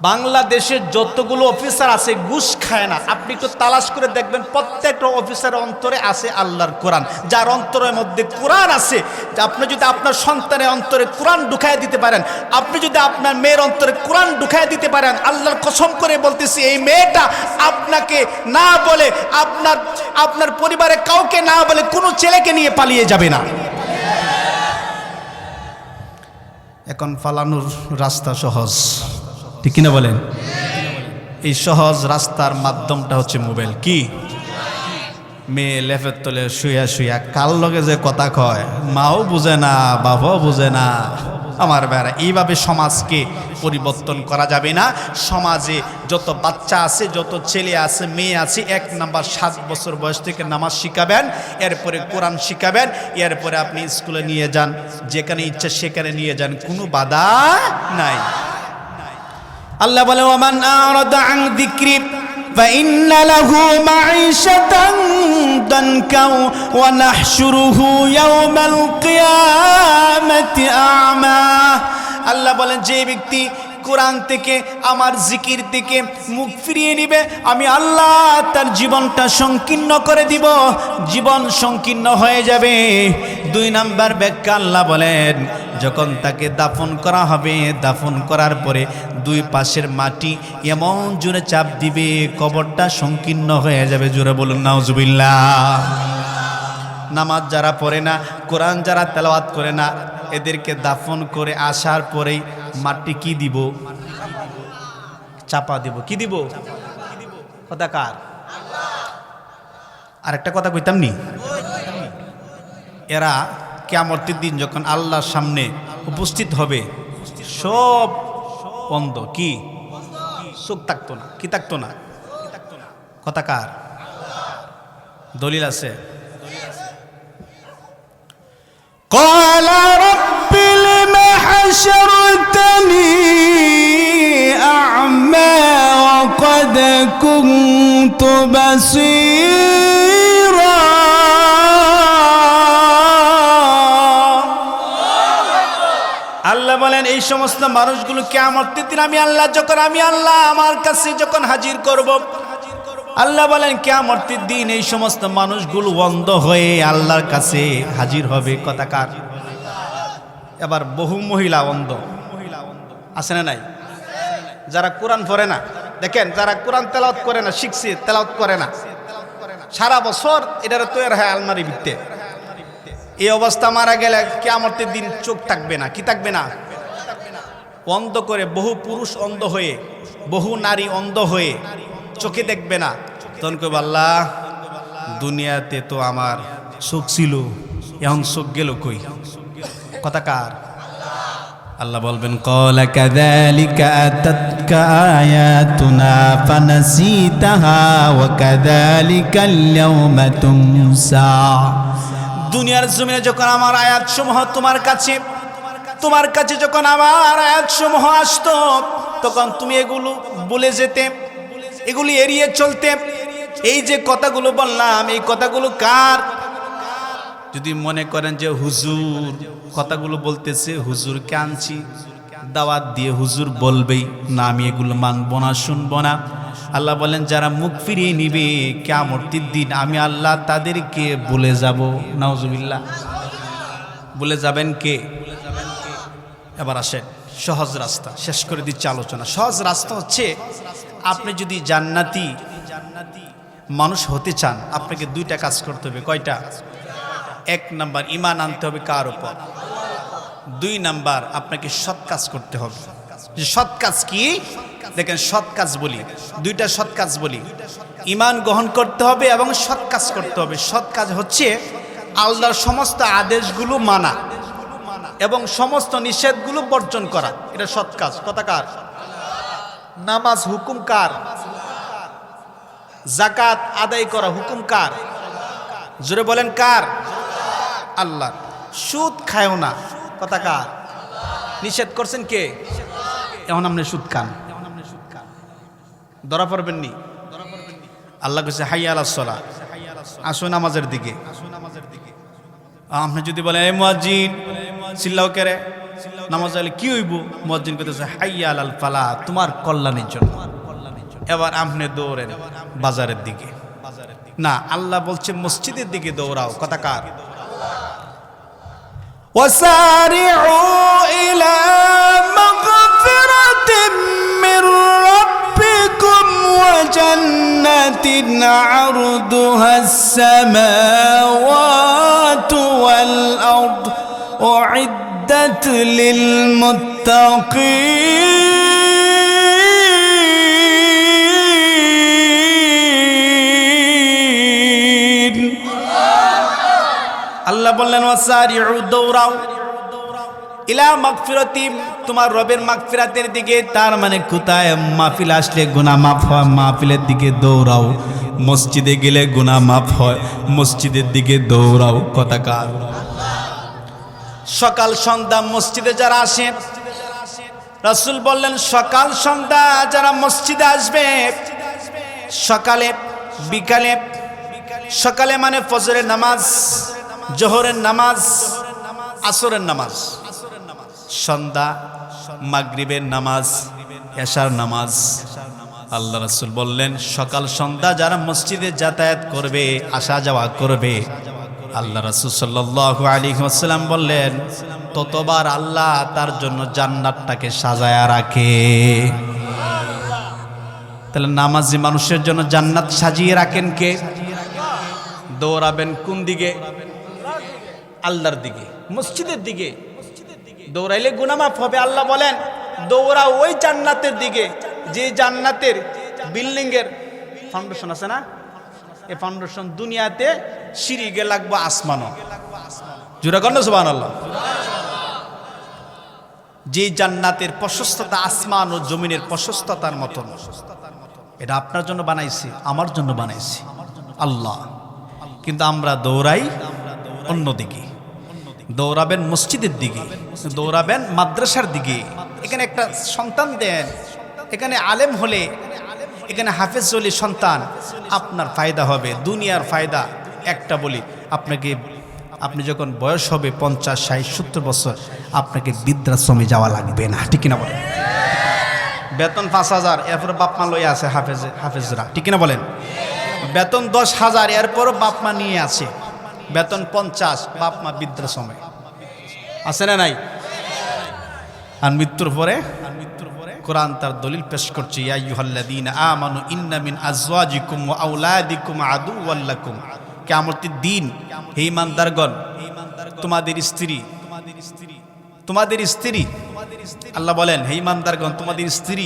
বাংলাদেশের যতগুলো অফিসার আছে ঘুষ খায় না। আপনি একটু তালাশ করে দেখবেন, প্রত্যেকটা অফিসারের অন্তরে আছে আল্লাহর কোরআন। যার অন্তরের মধ্যে কোরআন আছে, আপনি যদি আপনার সন্তানের অন্তরে কোরআন ঢুকায় দিতে পারেন, আপনি যদি আপনার মেয়ের অন্তরে কোরআন ঢুকায় দিতে পারেন, আল্লাহর কসম করে বলতেছি, এই মেয়েটা আপনাকে না বলে, আপনার পরিবারে কাউকে না বলে, কোনো ছেলেকে নিয়ে পালিয়ে যাবে না। এখন পালানোর রাস্তা সহজ, ঠিক কিনা বলেন? এই সহজ রাস্তার মাধ্যমটা হচ্ছে মোবাইল। কি? মেয়ে লেফের তলে শুয়া শুয়া কাল লগে যে কথা কয়, মাও বুঝে না, বাবাও বুঝে না। আমার ভাইরা, এইভাবে সমাজকে পরিবর্তন করা যাবে না। সমাজে যত বাচ্চা আছে, যত ছেলে আছে, মেয়ে আছে, 1 নাম্বার 7 বছর বয়স থেকে নামাজ শিখাবেন, এরপরে কোরআন শিখাবেন, এরপরে আপনি স্কুলে নিয়ে যান, যেখানে ইচ্ছা সেখানে নিয়ে যান, কোনো বাধা নাই। আল্লাহ বলে, ওয়ামান আরাদা আন যিকরি ফাইন্না লাহু মাঈশাতান দানকা ওয়া নাহশুরুহু ইয়াওমাল কিয়ামাতি আ'মা। আল্লাহ বলেন, যে ব্যক্তি কোরআন থেকে আমার জিকির থেকে মুখ ফিরিয়ে নিবে, আমি আল্লাহ তার জীবনটা সংকীর্ণ করে দিব, জীবন সংকীর্ণ হয়ে যাবে। 2 নাম্বার ব্যাখ্যা আল্লাহ বলেন, যখন তাকে দাফন করা হবে, দাফন করার পরে 2 পাশের মাটি এমন জোরে চাপ দিবে, কবরটা সংকীর্ণ হয়ে যাবে। জোরে বলুন নাউজুবিল্লাহ। নামাজ যারা পড়ে না, কোরআন যারা তেলাওয়াত করে না, এদেরকে দাফন করে আসার পরেই মাটি কি দিব? চাপা দিব। কি দিব? কথা কার? আর একটা কথা কইতাম নি, এরা কিয়ামতের দিন যখন আল্লাহর সামনে উপস্থিত হবে, সব অন্ধ। কি? চোখ থাকতো না। কি থাকতো না? কথা কার? দলিল আছে। قال رب لم حشرتني أعمى وقد كنت بصيرا আল্লাহ বলেন, এই সমস্ত মানুষগুলো কিয়ামতের দিন আমি আল্লাহ আমার কাছে যখন হাজির করব, আল্লাহ বলেন কিয়ামতের দিন এই সমস্ত মানুষগুলো অন্ধ হয়ে আল্লাহর কাছে হাজির হবে। কথা কার? এবার বহু মহিলা অন্ধ আছে না নাই? যারা কোরআন পড়ে না, দেখেন, যারা কোরআন তেলাওয়াত করে না, শিখছে তেলাওয়াত করে না, সারা বছর এটার তৈরি হয় আলমারি ভিত্তে, এই অবস্থা মারা গেলে কিয়ামতের দিন চোখ থাকবে না। কি থাকবে না? অন্ধ করে বহু পুরুষ অন্ধ হয়ে, বহু নারী অন্ধ হয়ে চোখে দেখবে না। তখন কইব, আল্লাহ দুনিয়াতে তো আমার চোখ ছিল, এখন চোখ গেল কই? কথা কার? আল্লাহ বলবেন, ক্বালা কাযালিকা আতাতকা আয়াতুনা ফানাসিতাহা ওয়া কাযালিকাল ইয়াওমা তুনসা। দুনিয়ার জমিনে যখন আমার আয়াতসমূহ তোমার কাছে যখন আমার আয়াতসমূহ আসতো, তখন তুমি এগুলো ভুলে যেতে, এগুলি এড়িয়ে চলতে। এই যে কথাগুলো বললাম, এই কথাগুলো কার? যদি মনে করেন যে হুজুর কথাগুলো বলতেছে, হুজুরকে আনছি দাওয়াত দিয়ে, হুজুর বলবেই না, আমি এগুলো মানব না, শুনবো না। আল্লাহ বলেন, যারা মুখ ফিরিয়ে নিবে কিয়ামতের দিন আমি আল্লাহ তাদেরকে ভুলে যাব। নাউজুবিল্লাহ। ভুলে যাবেন কে? এবার আসেন সহজ রাস্তা, শেষ করে দিচ্ছি আলোচনা। সহজ রাস্তা হচ্ছে, আপনি যদি জান্নাতি মানুষ হতে চান, আপনাকে 2টা কাজ করতে হবে। কয়টা? 1 নাম্বার ঈমান আনতে হবে কার উপর? 2 নাম্বার আপনাকে সৎ কাজ করতে হবে। সৎ কাজ কি? দেখেন, সৎ কাজ বলি, 2টা সৎ কাজ বলি। ঈমান গ্রহণ করতে হবে এবং সৎ কাজ করতে হবে। সৎ কাজ হচ্ছে আল্লাহর সমস্ত আদেশগুলো মানা এবং সমস্ত নিষেধগুলো বর্জন করা, এটা সৎ কাজ। কথা কার? নামাজ হুকুম কার? যাকাত আদায় করা হুকুম কার? জোরে বলেন কার? আল্লাহ। সুদ খায়ও না, কথা কার? নিষেধ করছেন কে? এখন আপনি সুদ খান, ধরা পড়বেন নি? আল্লাহ কইছে হাইয়া আলাস সালাহ, আসো নামাজের দিকে। আপনি যদি বলেন, এই মুয়াজ্জিন চিল্লাও কেরে, নামাজ হলে কি হইব? মুয়াজ্জিন কইতেছে হাইয়া আলাল ফালাহ, তোমার কল্যাণের জন্য। এবার আপনি দৌড়েন বাজারের দিকে। না, আল্লাহ বলছে মসজিদের দিকে দৌড়াও। কথা কার? ওয়াসারিউ ইলা মাগফিরাতিন মির রাব্বিকুম ওয়া জান্নাতিন আরদুহাস সামাওয়াতু ওয়াল আরদ উইদ্দাত লিল মুত্তাকিন। আল্লাহ বললেন, ওয়াসারিউ, দৌড়াও, ইলা মাগফিরাতি, তোমার রবের মাগফিরাতের দিকে। তার মানে কোথায়? মাহফিল আসলে গুনাহ মাফ হয়, মাহফিলের দিকে দৌড়াও। মসজিদে গেলে গুনাহ মাফ হয়, মসজিদের দিকে দৌড়াও। কথা কার? সকাল সন্ধ্যা মসজিদে যারা আসেন, রাসূল বললেন সকাল সন্ধ্যা যারা মসজিদে আসবে, সকালে বিকালে, সকালে মানে ফজরের নামাজ, জোহরের নামাজ, আসরের নামাজ, সন্ধ্যা মাগরিবের নামাজ, এশার নামাজ। আল্লাহ রাসূল বললেন সকাল সন্ধ্যা যারা মসজিদে যাতায়াত করবে, আসা যাওয়া করবে, আল্লাহ রাসূল সাল্লাল্লাহু আলাইহি ওয়াসাল্লাম বললেন ততবার আল্লাহ তার জন্য জান্নাতটাকে সাজায়া রাখে। তাহলে নামাজি মানুষের জন্য জান্নাত সাজিয়ে রাখেন কে? দৌড়াবেন কোন দিকে? আল্লাহর দিকে, মসজিদের দিকে। দৌড়াইলে গুনাহ মাফ হবে। আল্লাহ বলেন দৌড়া ওই জান্নাতের দিকে যে জান্নাতের বিল্ডিং এর ফাউন্ডেশন আছে না, এই ফাউন্ডেশন দুনিয়াতে সিঁড়ি গে লাগবে আসমানও। জোরে কর না সুবহানাল্লাহ। যে জান্নাতের প্রশস্ততা আসমান ও জমিনের প্রশস্ততার মতন, এটা আপনার জন্য বানাইছি, আমার জন্য বানাইছি আল্লাহ। কিন্তু আমরা দৌড়াই অন্যদিকে। দৌড়াবেন মসজিদের দিকে, দৌড়াবেন মাদ্রাসার দিকে। এখানে একটা সন্তান দেন, এখানে আলেম হলে, এখানে হাফেজ হলে সন্তান, আপনার ফায়দা হবে, দুনিয়ার ফায়দা। একটা বলি আপনাকে, আপনি যখন বয়স হবে 50, 60, 70 বছর, আপনাকে বৃদ্ধাশ্রমে যাওয়া লাগবে না, ঠিক কিনা বলেন? বেতন 5,000, এরপর বাপ মা লইয়া আছে হাফেজরা, ঠিক কিনা বলেন? বেতন 10,000, এরপরও বাপ মা নিয়ে আছে। বেতন 50, বাপ মা বৃদ্ধাশ্রমে আছে না নাই? আর মৃত্যুর পরে কোরআন তার দলিল পেশ করছে, ইয়া আইয়ুহাল্লাযীনা আমানু ইন্না মিন আজওয়াজিকুম ওয়া আওলাদিকুম আদুওয়াল লাকুম। কিয়ামতের দিন হে ঈমানদারগণ, তোমাদের স্ত্রী আল্লাহ বলেন হে ঈমানদারগণ, তোমাদের স্ত্রী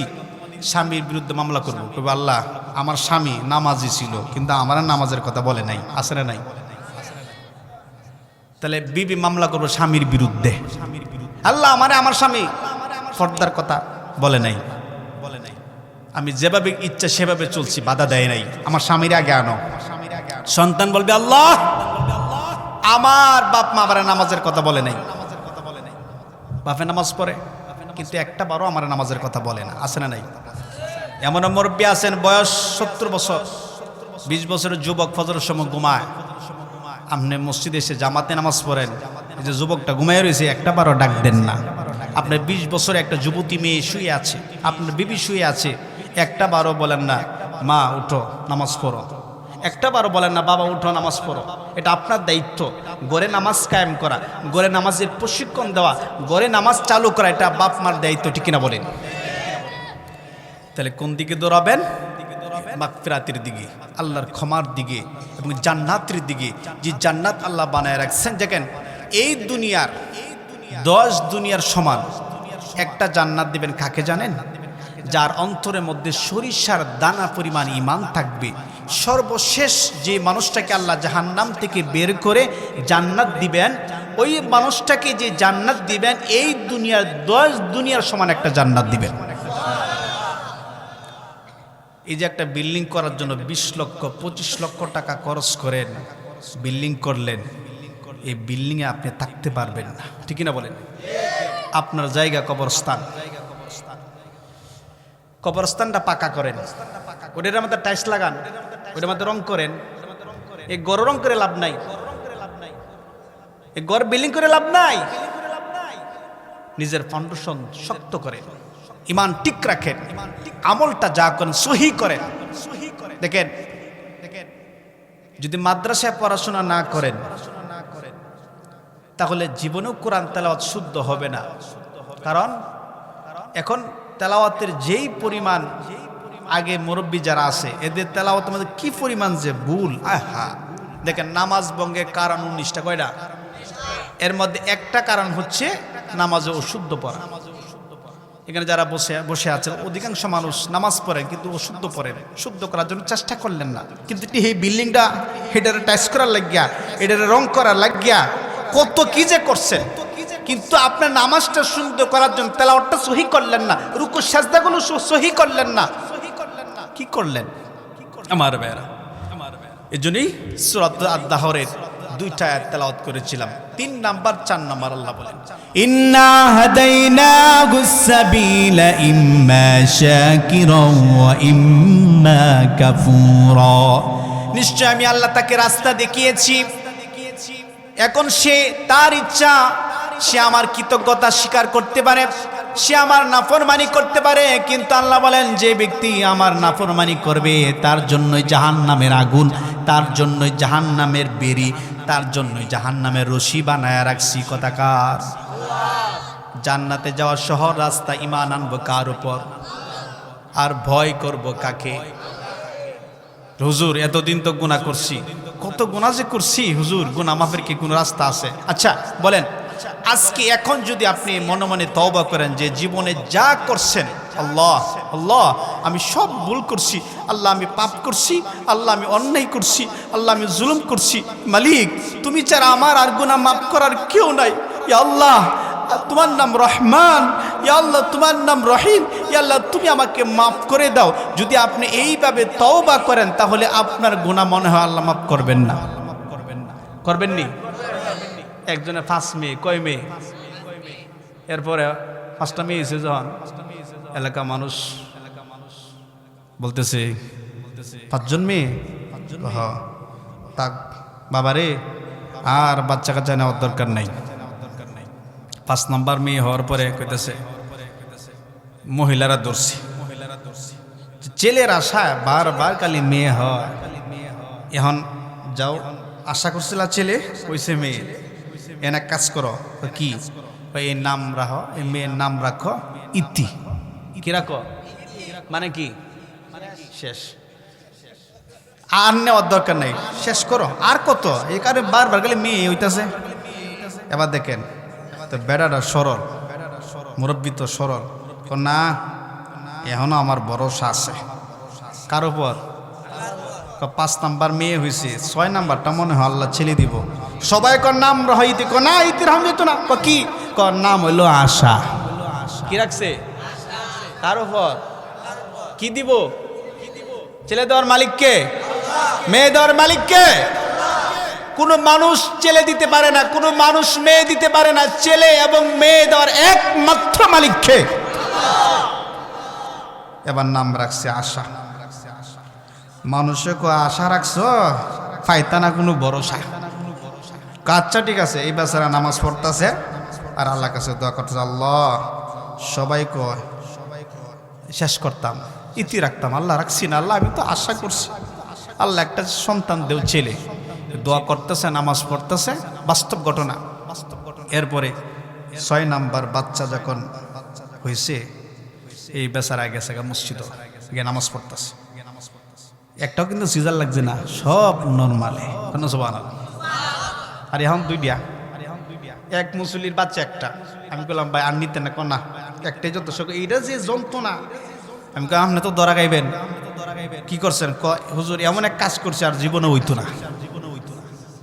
স্বামীর বিরুদ্ধে মামলা করবো। কইবে আল্লাহ আমার স্বামী নামাজি ছিল কিন্তু আমার নামাজের কথা বলে নাই, আছে না নাই? তাহলে বিবি মামলা করবো স্বামীর বিরুদ্ধে, আল্লাহ আমার স্বামী ফর্দার কথা বলে নাই, আমি যেভাবে ইচ্ছা সেভাবে চলছি, বাধা দেয় নাই, আমার স্বামীর আগে আনো। সন্তান বলবে আল্লাহ আমার বাপ মা আমার নামাজের কথা বলে নাই। বাপে নামাজ পড়ে কিন্তু একটা বারও আমার নামাজের কথা বলে না, আছে না নাই? এমন মুরব্বী আছেন বয়স 70 বছর, 20 বছরের যুবক ফজরের সময় ঘুমায়। আপনি মসজিদে এসে জামাতে নামাজ পড়েন, এই যে যুবকটা ঘুমায় রয়েছে, একটা বারও ডাক দেন না। আপনার 20 বছরে একটা যুবতী মেয়ে শুয়ে আছে, আপনার বিবি শুয়ে আছে, একটা বারও বলেন না মা উঠো নামাজ পড়ো, একটা বারও বলেন না বাবা উঠো নামাজ পড়ো। এটা আপনার দায়িত্ব, গড়ে নামাজ কায়েম করা, গড়ে নামাজের প্রশিক্ষণ দেওয়া, গড়ে নামাজ চালু করা, এটা বাপ মার দায়িত্ব, ঠিক কিনা বলেন? তাহলে কোন দিকে দৌড়াবেন? মাগফিরাতের দিকে, আল্লাহর ক্ষমার দিকে এবং জান্নাতের দিকে। যে জান্নাত আল্লাহ বানায় রাখছেন, দেখেন এই দুনিয়ার 10 দুনিয়ার সমান একটা জান্নাত দিবেন কাকে জানেন? যার অন্তরের মধ্যে সরিষার দানা পরিমাণ ঈমান থাকবে। সর্বশেষ যে মানুষটাকে আল্লাহ জাহান্নাম থেকে বের করে জান্নাত দিবেন, ওই মানুষটাকে যে জান্নাত দিবেন এই দুনিয়ার 10 দুনিয়ার সমান একটা জান্নাত দিবেন। এই যে একটা বিল্ডিং করার জন্য 20 লক্ষ 25 লক্ষ টাকা খরচ করেন, বিল্ডিং করলেন, এই বিল্ডিংয়ে আপনি থাকতে পারবেন না, ঠিক না বলেন? আপনার জায়গা কবরস্থান, কবরস্থানটা পাকা করেন, ওটার মধ্যে টাইলস লাগান, ওটার মধ্যে রং করেন। এই ঘর রং করে লাভ নাই, এই ঘর বিল্ডিং করে লাভ নাই। নিজের ফাউন্ডেশন শক্ত করেন, ঈমান ঠিক রাখেন, আমলটা যা করেন সহি করেন। দেখেন যদি মাদ্রাসায় পড়াশোনা না করেন তাহলে জীবনেও কোরআন তেলাওয়াত শুদ্ধ হবে না। কারণ এখন তেলাওয়াতের যেই পরিমাণ, আগে মুরব্বী যারা আছে এদের তেলাওয়াতের মধ্যে কি পরিমাণ যে ভুল, আহা! দেখেন নামাজ ভঙ্গের কারণ 19টা, কয়টা? এর মধ্যে একটা কারণ হচ্ছে নামাজে অশুদ্ধ পড়া। এখানে যারা বসে আছে অধিকাংশ মানুষ নামাজ পড়েন কিন্তু অশুদ্ধ পড়েন, শুদ্ধ করার জন্য চেষ্টা করলেন না। কিন্তু এই বিল্ডিংটা এটারে টাইস করার লাগিয়া, এটারে রং করার লাগিয়া কত কি যে করছেন, কিন্তু আপনার নামাজটা সুন্দর করার জন্য তেলাওয়াতটা সহি করলেন না, রুকু সাজদাগুলো সহি করলেন না। কি করলেন আমার ভাইরা? এজন্যই সূরা আদ-দাহরের 2টা আয়াত তেলাওয়াত করেছিলাম, 3 নাম্বার 4 নাম্বার আল্লাহ বলেন ইন্না হাদাইনাহুস সাবিলা ইম্মা শাকিরাও ওয়া ইম্মা কাফুরা। নিশ্চয় আমি আল্লাহ তাকে রাস্তা দেখিয়েছি, এখন সে তার ইচ্ছা সে আমার কৃতজ্ঞতা স্বীকার করতে পারে, সে আমার নাফরমানি করতে পারে, কিন্তু আল্লাহ বলেন যে ব্যক্তি আমার নাফরমানি করবে তার জন্যই জাহান্নামের আগুন, তার জন্যই জাহান্নামের বেরি, তার জন্যই জাহান্নামের রশি বানায়া রাখছি। কথাকার জান্নাতে যাওয়ার সহজ রাস্তা। ঈমান আনবো কার উপর আর ভয় করব কাকে? হুজুর এতদিন তো গুনাহ করছি, কত গুনাহ যে করছি হুজুর, গুনাহ মাফের কি কোনো রাস্তা আছে? আচ্ছা বলেন, আজকে এখন যদি আপনি মনে মনে তওবা করেন যে জীবনে যা করছেন, আল্লাহ আল্লাহ আমি সব ভুল করছি, আল্লাহ আমি পাপ করছি, আল্লাহ আমি অন্যায় করছি, আল্লাহ আমি জুলুম করছি, মালিক তুমি ছাড়া আমার আর গুনাহ মাফ করার কেউ নাই, ইয়া আল্লাহ তোমার নাম রহমান, ইয়া আল্লাহ তোমার নাম রহিম, ইয়া আল্লাহ তুমি আমাকে মাফ করে দাও। যদি আপনি এইভাবে তওবা করেন তাহলে আপনার গুনাহ মনে হয় আল্লাহ মাফ করবেন না। করবেননি? একজনের 5 মেয়ে, কয় মেয়ে? এরপরে 5টা মেয়ে এসে যখন এলাকা মানুষ বলতেছে 5 জন মেয়ে, তাক বাবারে আর বাচ্চা কাচ্চা নেওয়ার দরকার নাই। 5 নম্বর মেয়ে হওয়ার পরে কইতেছে মহিলারা দর্শি, ছেলের আশা বারবার খালি মেয়ে হয়। এখন যাও, আশা করছিল ছেলে, কইছে মেয়ে। এনে কাজ করো, কি এই নাম রাখো, এই মেয়ের নাম রাখো ইতি। কি রাখো মানে কি? শেষ, আর নেওয়ার দরকার নাই, শেষ করো। আর কত? এই কারণে বারবার খালি মেয়ে হইতাছে। এবার দেখেন তো বেড়াটা সরল, মুরব্বী তো সরল, না এখনো আমার ভরসা আছে। কার উপর? 5 নাম্বার মেয়ে হয়েছে, 6 নাম্বারটা মনে হয় আল্লাহ ছেলে দিব। সবাই কর নাম রহিতি, না ইতির হাম যেত না, কি কর নাম হইলো আশা। কি রাখছে? কার উপর? কি দিব? ছেলে দেওয়ার মালিককে, মেয়ে দেওয়ার মালিককে। কোনো মানুষ ছেলে দিতে পারে না, কোনো মানুষ মেয়ে দিতে পারে না। ছেলে এবং মেয়ে দেওয়ার একমাত্র মালিককে। এবার নাম রাখছে আশা। মানুষে কো আশা রাখছো, পাইতা না কোনো ভরসা। আচ্ছা ঠিক আছে, এই বেচারা নামাজ পড়তেছে আর আল্লাহ কাছে দোয়া করতেছে, আল্লাহ সবাই কয় শেষ করতাম, ইতি রাখতাম, আল্লাহ রাখছি না, আল্লাহ আমি তো আশা করছি, আল্লাহ একটা সন্তান দেও। ছেলে দোয়া করতেছে, নামাজ পড়তেছে, বাস্তব ঘটনা। এরপরে 6 নাম্বার বাচ্চা যখন হয়েছে, এই বেচারা গেছে মসজিদ গিয়ে নামাজ পড়তেছে। একটাও কিন্তু সিজার লাগছে না, সব নর্মালে। সুবহানাল্লাহ। আর এখন 2টা, এক মুসলির বাচ্চা একটা। আমি বললাম ভাই আর নিতে না, কনা একটাই যথেষ্ট। এইটা যে যন্ত্রণা, আমি কই আপনি তো দরা গাইবেন, কি করছেন? হুজুর এমন এক কাজ করছে আর জীবনে হইতো না।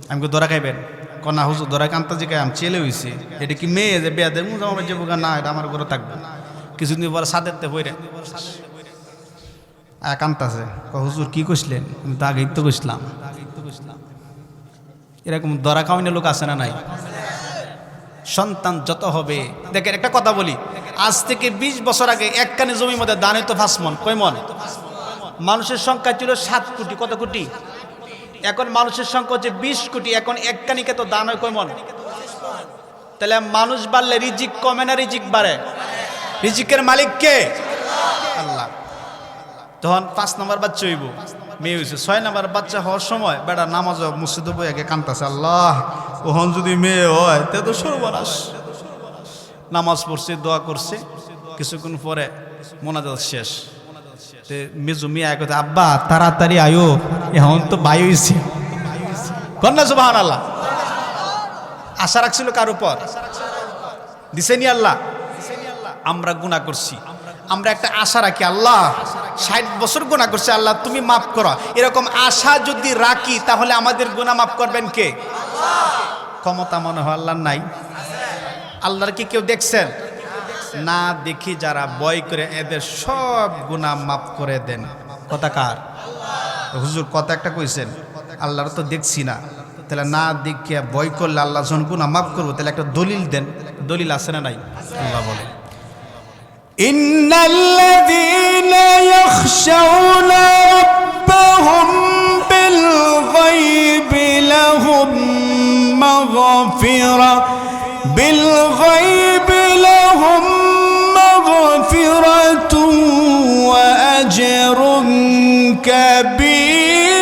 আমি কই দরা গাইবেন? কনা হুজুর দরা কান্তা যে আমি ছেলে হয়েছে, এটা কি মেয়ে যে বেয়া দেয় আমার যে বোকা? না, এটা আমার ঘরে থাকবে। কিছুদিন পরে সাদেরতে বইরে কান্তাছে, হুজুর কি কইছিলেন? আমি তো আগেই তো কইছিলাম। এরকম দরা কামিনের লোক আছে না নাই? সন্তান যত হবে, দেখেন একটা কথা বলি, আজ থেকে 20 বছর আগে এক কানি জমির মধ্যে দান হইতো 5 মণ। কয় মণ? মানুষের সংখ্যা ছিল 7 কোটি। কত কোটি? এখন মানুষের সংখ্যা হচ্ছে 20 কোটি। এখন এক কানিকে তো দান হয় কয় মণ? তাহলে মানুষ বাড়লে রিজিক কমে না রিজিক বাড়ে? রিজিকের মালিক কে? আল্লাহ। তখন 5 নম্বর বাচ্চা হইব, মেয়ে হয়েছে। 6 নম্বর বাচ্চা হওয়ার সময় বেটা নামাজ মসজিদে বই আগে কান্তাছে, আল্লাহ ওহন যদি মেয়ে হয় তে তো সর্বনাশ। নামাজ পড়ছে, দোয়া করছে, কিছুক্ষণ পরে মোনাজাত শেষ। মেজু মিয়া কথা, আব্বা তাড়াতাড়ি আয়ো, এখন তো বাই হয়েছে। কন্যা সুবহানাল্লাহ। আশা রাখছিল কার উপর? দিছেনি আল্লাহ। আমরা গুনাহ করছি, আমরা একটা আশা রাখি, আল্লাহ 60 বছর গুনাহ করছে, আল্লাহ তুমি মাফ করো। এরকম আশা যদি রাখি তাহলে আমাদের গুনাহ মাফ করবেন কে? ক্ষমতা মনে হয় আল্লাহর নাই। আল্লাহর কি কেউ দেখছেন? না দেখি যারা ভয় করে এদের সব গুনাহ মাফ করে দেন। কথা কার? হুজুর কথা একটা কইছেন, আল্লাহর তো দেখছি না, তাহলে না দেখিয়া ভয় করলে আল্লাহ যখন গুনাহ মাফ করবো, তাহলে একটা দলিল দেন। দলিল আছে না নাই? আল্লাহ বলে, ইন্নাল্লাযীনা ইয়াখশাউনা রাব্বাহুম বিল গায়বি লাহুম মাগফিরা বিল গায়বি লাহুম কাবীর।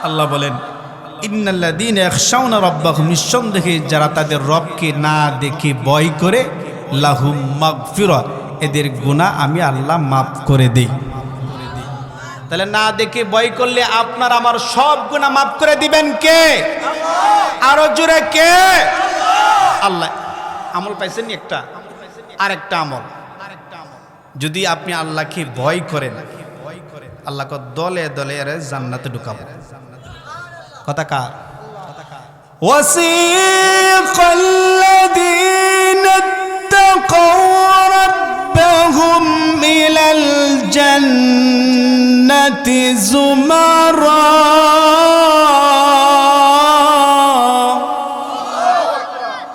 আল্লাহ বলেন ইন্নাল্লাযীনা ইয়াখশাউনা রাব্বাহুম, নিঃসন্দেহে যারা তাদের রবকে না দেখে ভয় করে, লাহুম মাগফিরাহ, এদের গুনাহ আমি আল্লাহ মাফ করে দেই। তাহলে না দেখে ভয় করলে আপনার আমার সব গুনাহ মাফ করে দিবেন কে? আরো জোরে কে? আল্লাহ। আমল পাইছেন একটা, আরেকটা আমল, যদি আপনি আল্লাহকে ভয় করেন, আল্লাহকে দলে দলে এর জান্নাতে ঢুকাবো। কথা কার? ওয়াসিকাল্লাযীনা ইত্তাকাউ রাব্বাহুম ইলাল জান্নাতি যুমারা,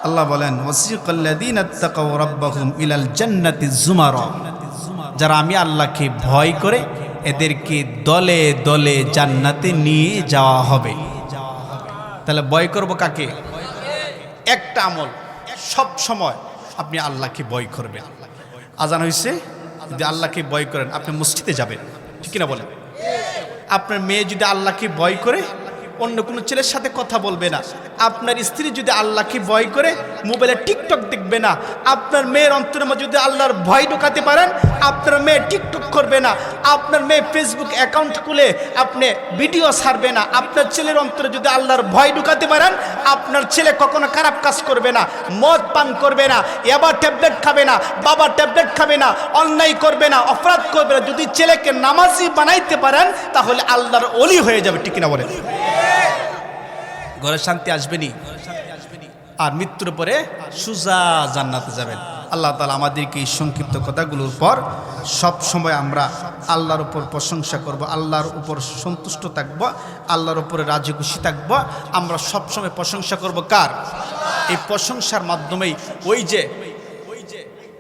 আল্লাহ বলেন ওয়াসিকাল্লাযীনা ইত্তাকাউ রাব্বাহুম ইলাল জান্নাতি যুমারা, যারা আমি আল্লাহকে ভয় করে এদেরকে দলে দলে জান্নাতে নিয়ে যাওয়া হবে। তাহলে ভয় করব কাকে? একটা আমল, সব সময় আপনি আল্লাহকে ভয় করবেন। আজান হয়েছে, যদি আল্লাহকে ভয় করেন আপনি মসজিদে যাবেন, ঠিক না বলেন? আপনার মেয়ে যদি আল্লাহকে ভয় করে অন্য কোনো ছেলের সাথে কথা বলবে না। আপনার স্ত্রী যদি আল্লাহকে ভয় করে মোবাইলে টিকটক দেখবে না। আপনার মেয়ের অন্তরের মধ্যে যদি আল্লাহর ভয় ঢোকাতে পারেন, আপনার মেয়ে টিকটক করবে না। আপনার মেয়ে ফেসবুক অ্যাকাউন্ট খুলে আপনি ভিডিও ছাড়বে না। আপনার ছেলের অন্তরে যদি আল্লাহর ভয় ঢোকাতে পারেন, আপনার ছেলে কখনো খারাপ কাজ করবে না, মদ পান করবে না, এবার ট্যাবলেট খাবে না, বাবা ট্যাবলেট খাবে না, অন্যায় করবে না, অপরাধ করবে না। যদি ছেলেকে নামাজি বানাইতে পারেন তাহলে আল্লাহর ওলি হয়ে যাবে, ঠিক না বলেন? ঘরে শান্তি আসবেনি, আর মৃত্যুর পরে সুজা জান্নাতে যাবেন। আল্লাহ তাআলা আমাদেরকে এই সংক্ষিপ্ত কথাগুলোর পর সব সময় আমরা আল্লাহর উপর প্রশংসা করব, আল্লাহর উপর সন্তুষ্ট থাকব, আল্লাহর উপরে রাজি খুশি থাকব। আমরা সব সময় প্রশংসা করব কার? এই প্রশংসার মাধ্যমেই ওই যে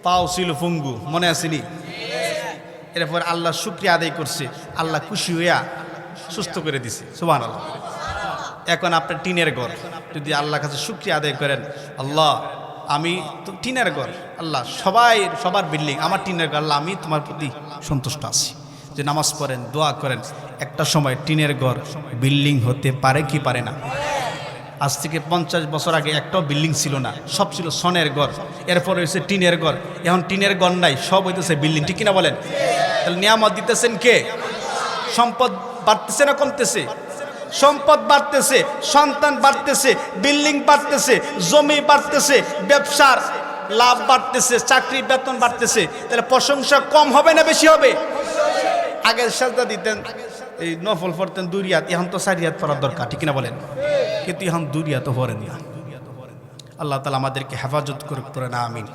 পাও ছিল ফুঙ্গু, মনে আসেনি? এরপর আল্লাহ শুকরিয়া আদায় করছে, আল্লাহ খুশি হইয়া সুস্থ করে দিছে। সুবহানাল্লাহ। এখন আপনার টিনের ঘর, যদি আল্লাহর কাছে শুকরিয়া আদায় করেন, আল্লাহ আমি তো টিনের ঘর, আল্লাহ সবার বিল্ডিং, আমার টিনের ঘর, আল্লাহ আমি তোমার প্রতি সন্তুষ্ট আছি। যে নামাজ পড়েন, দোয়া করেন, একটা সময় টিনের ঘর বিল্ডিং হতে পারে কি পারে না? আজ থেকে 50 বছর আগে একটাও বিল্ডিং ছিল না, সব ছিল সনের ঘর। এরপর হয়েছে টিনের ঘর, এখন টিনের ঘর নাই, সব হইতেছে বিল্ডিং, ঠিক কিনা বলেন? তাহলে নিয়ামত দিতেছেন কে? সম্পদ বাড়তেছে না কমতেছে? সম্পদ বাড়তেছে, সন্তান বাড়তেছে, বিল্ডিং বাড়তেছে, জমি বাড়তেছে, ব্যবসার লাভ বাড়তেছে, চাকরি বেতন বাড়তেছে। তাহলে প্রশংসা কম হবে না বেশি হবে? আগে সাজদা দিতেন, এই নফল পড়তেন 2 রাত, এখন তো 4 রাত পড়ার দরকার, ঠিক না বলেন? কিন্তু এখন 2 রাত পড়েন না। আল্লাহ তাআলা আমাদেরকে হেফাজত করুক, পড়ে না আমিন।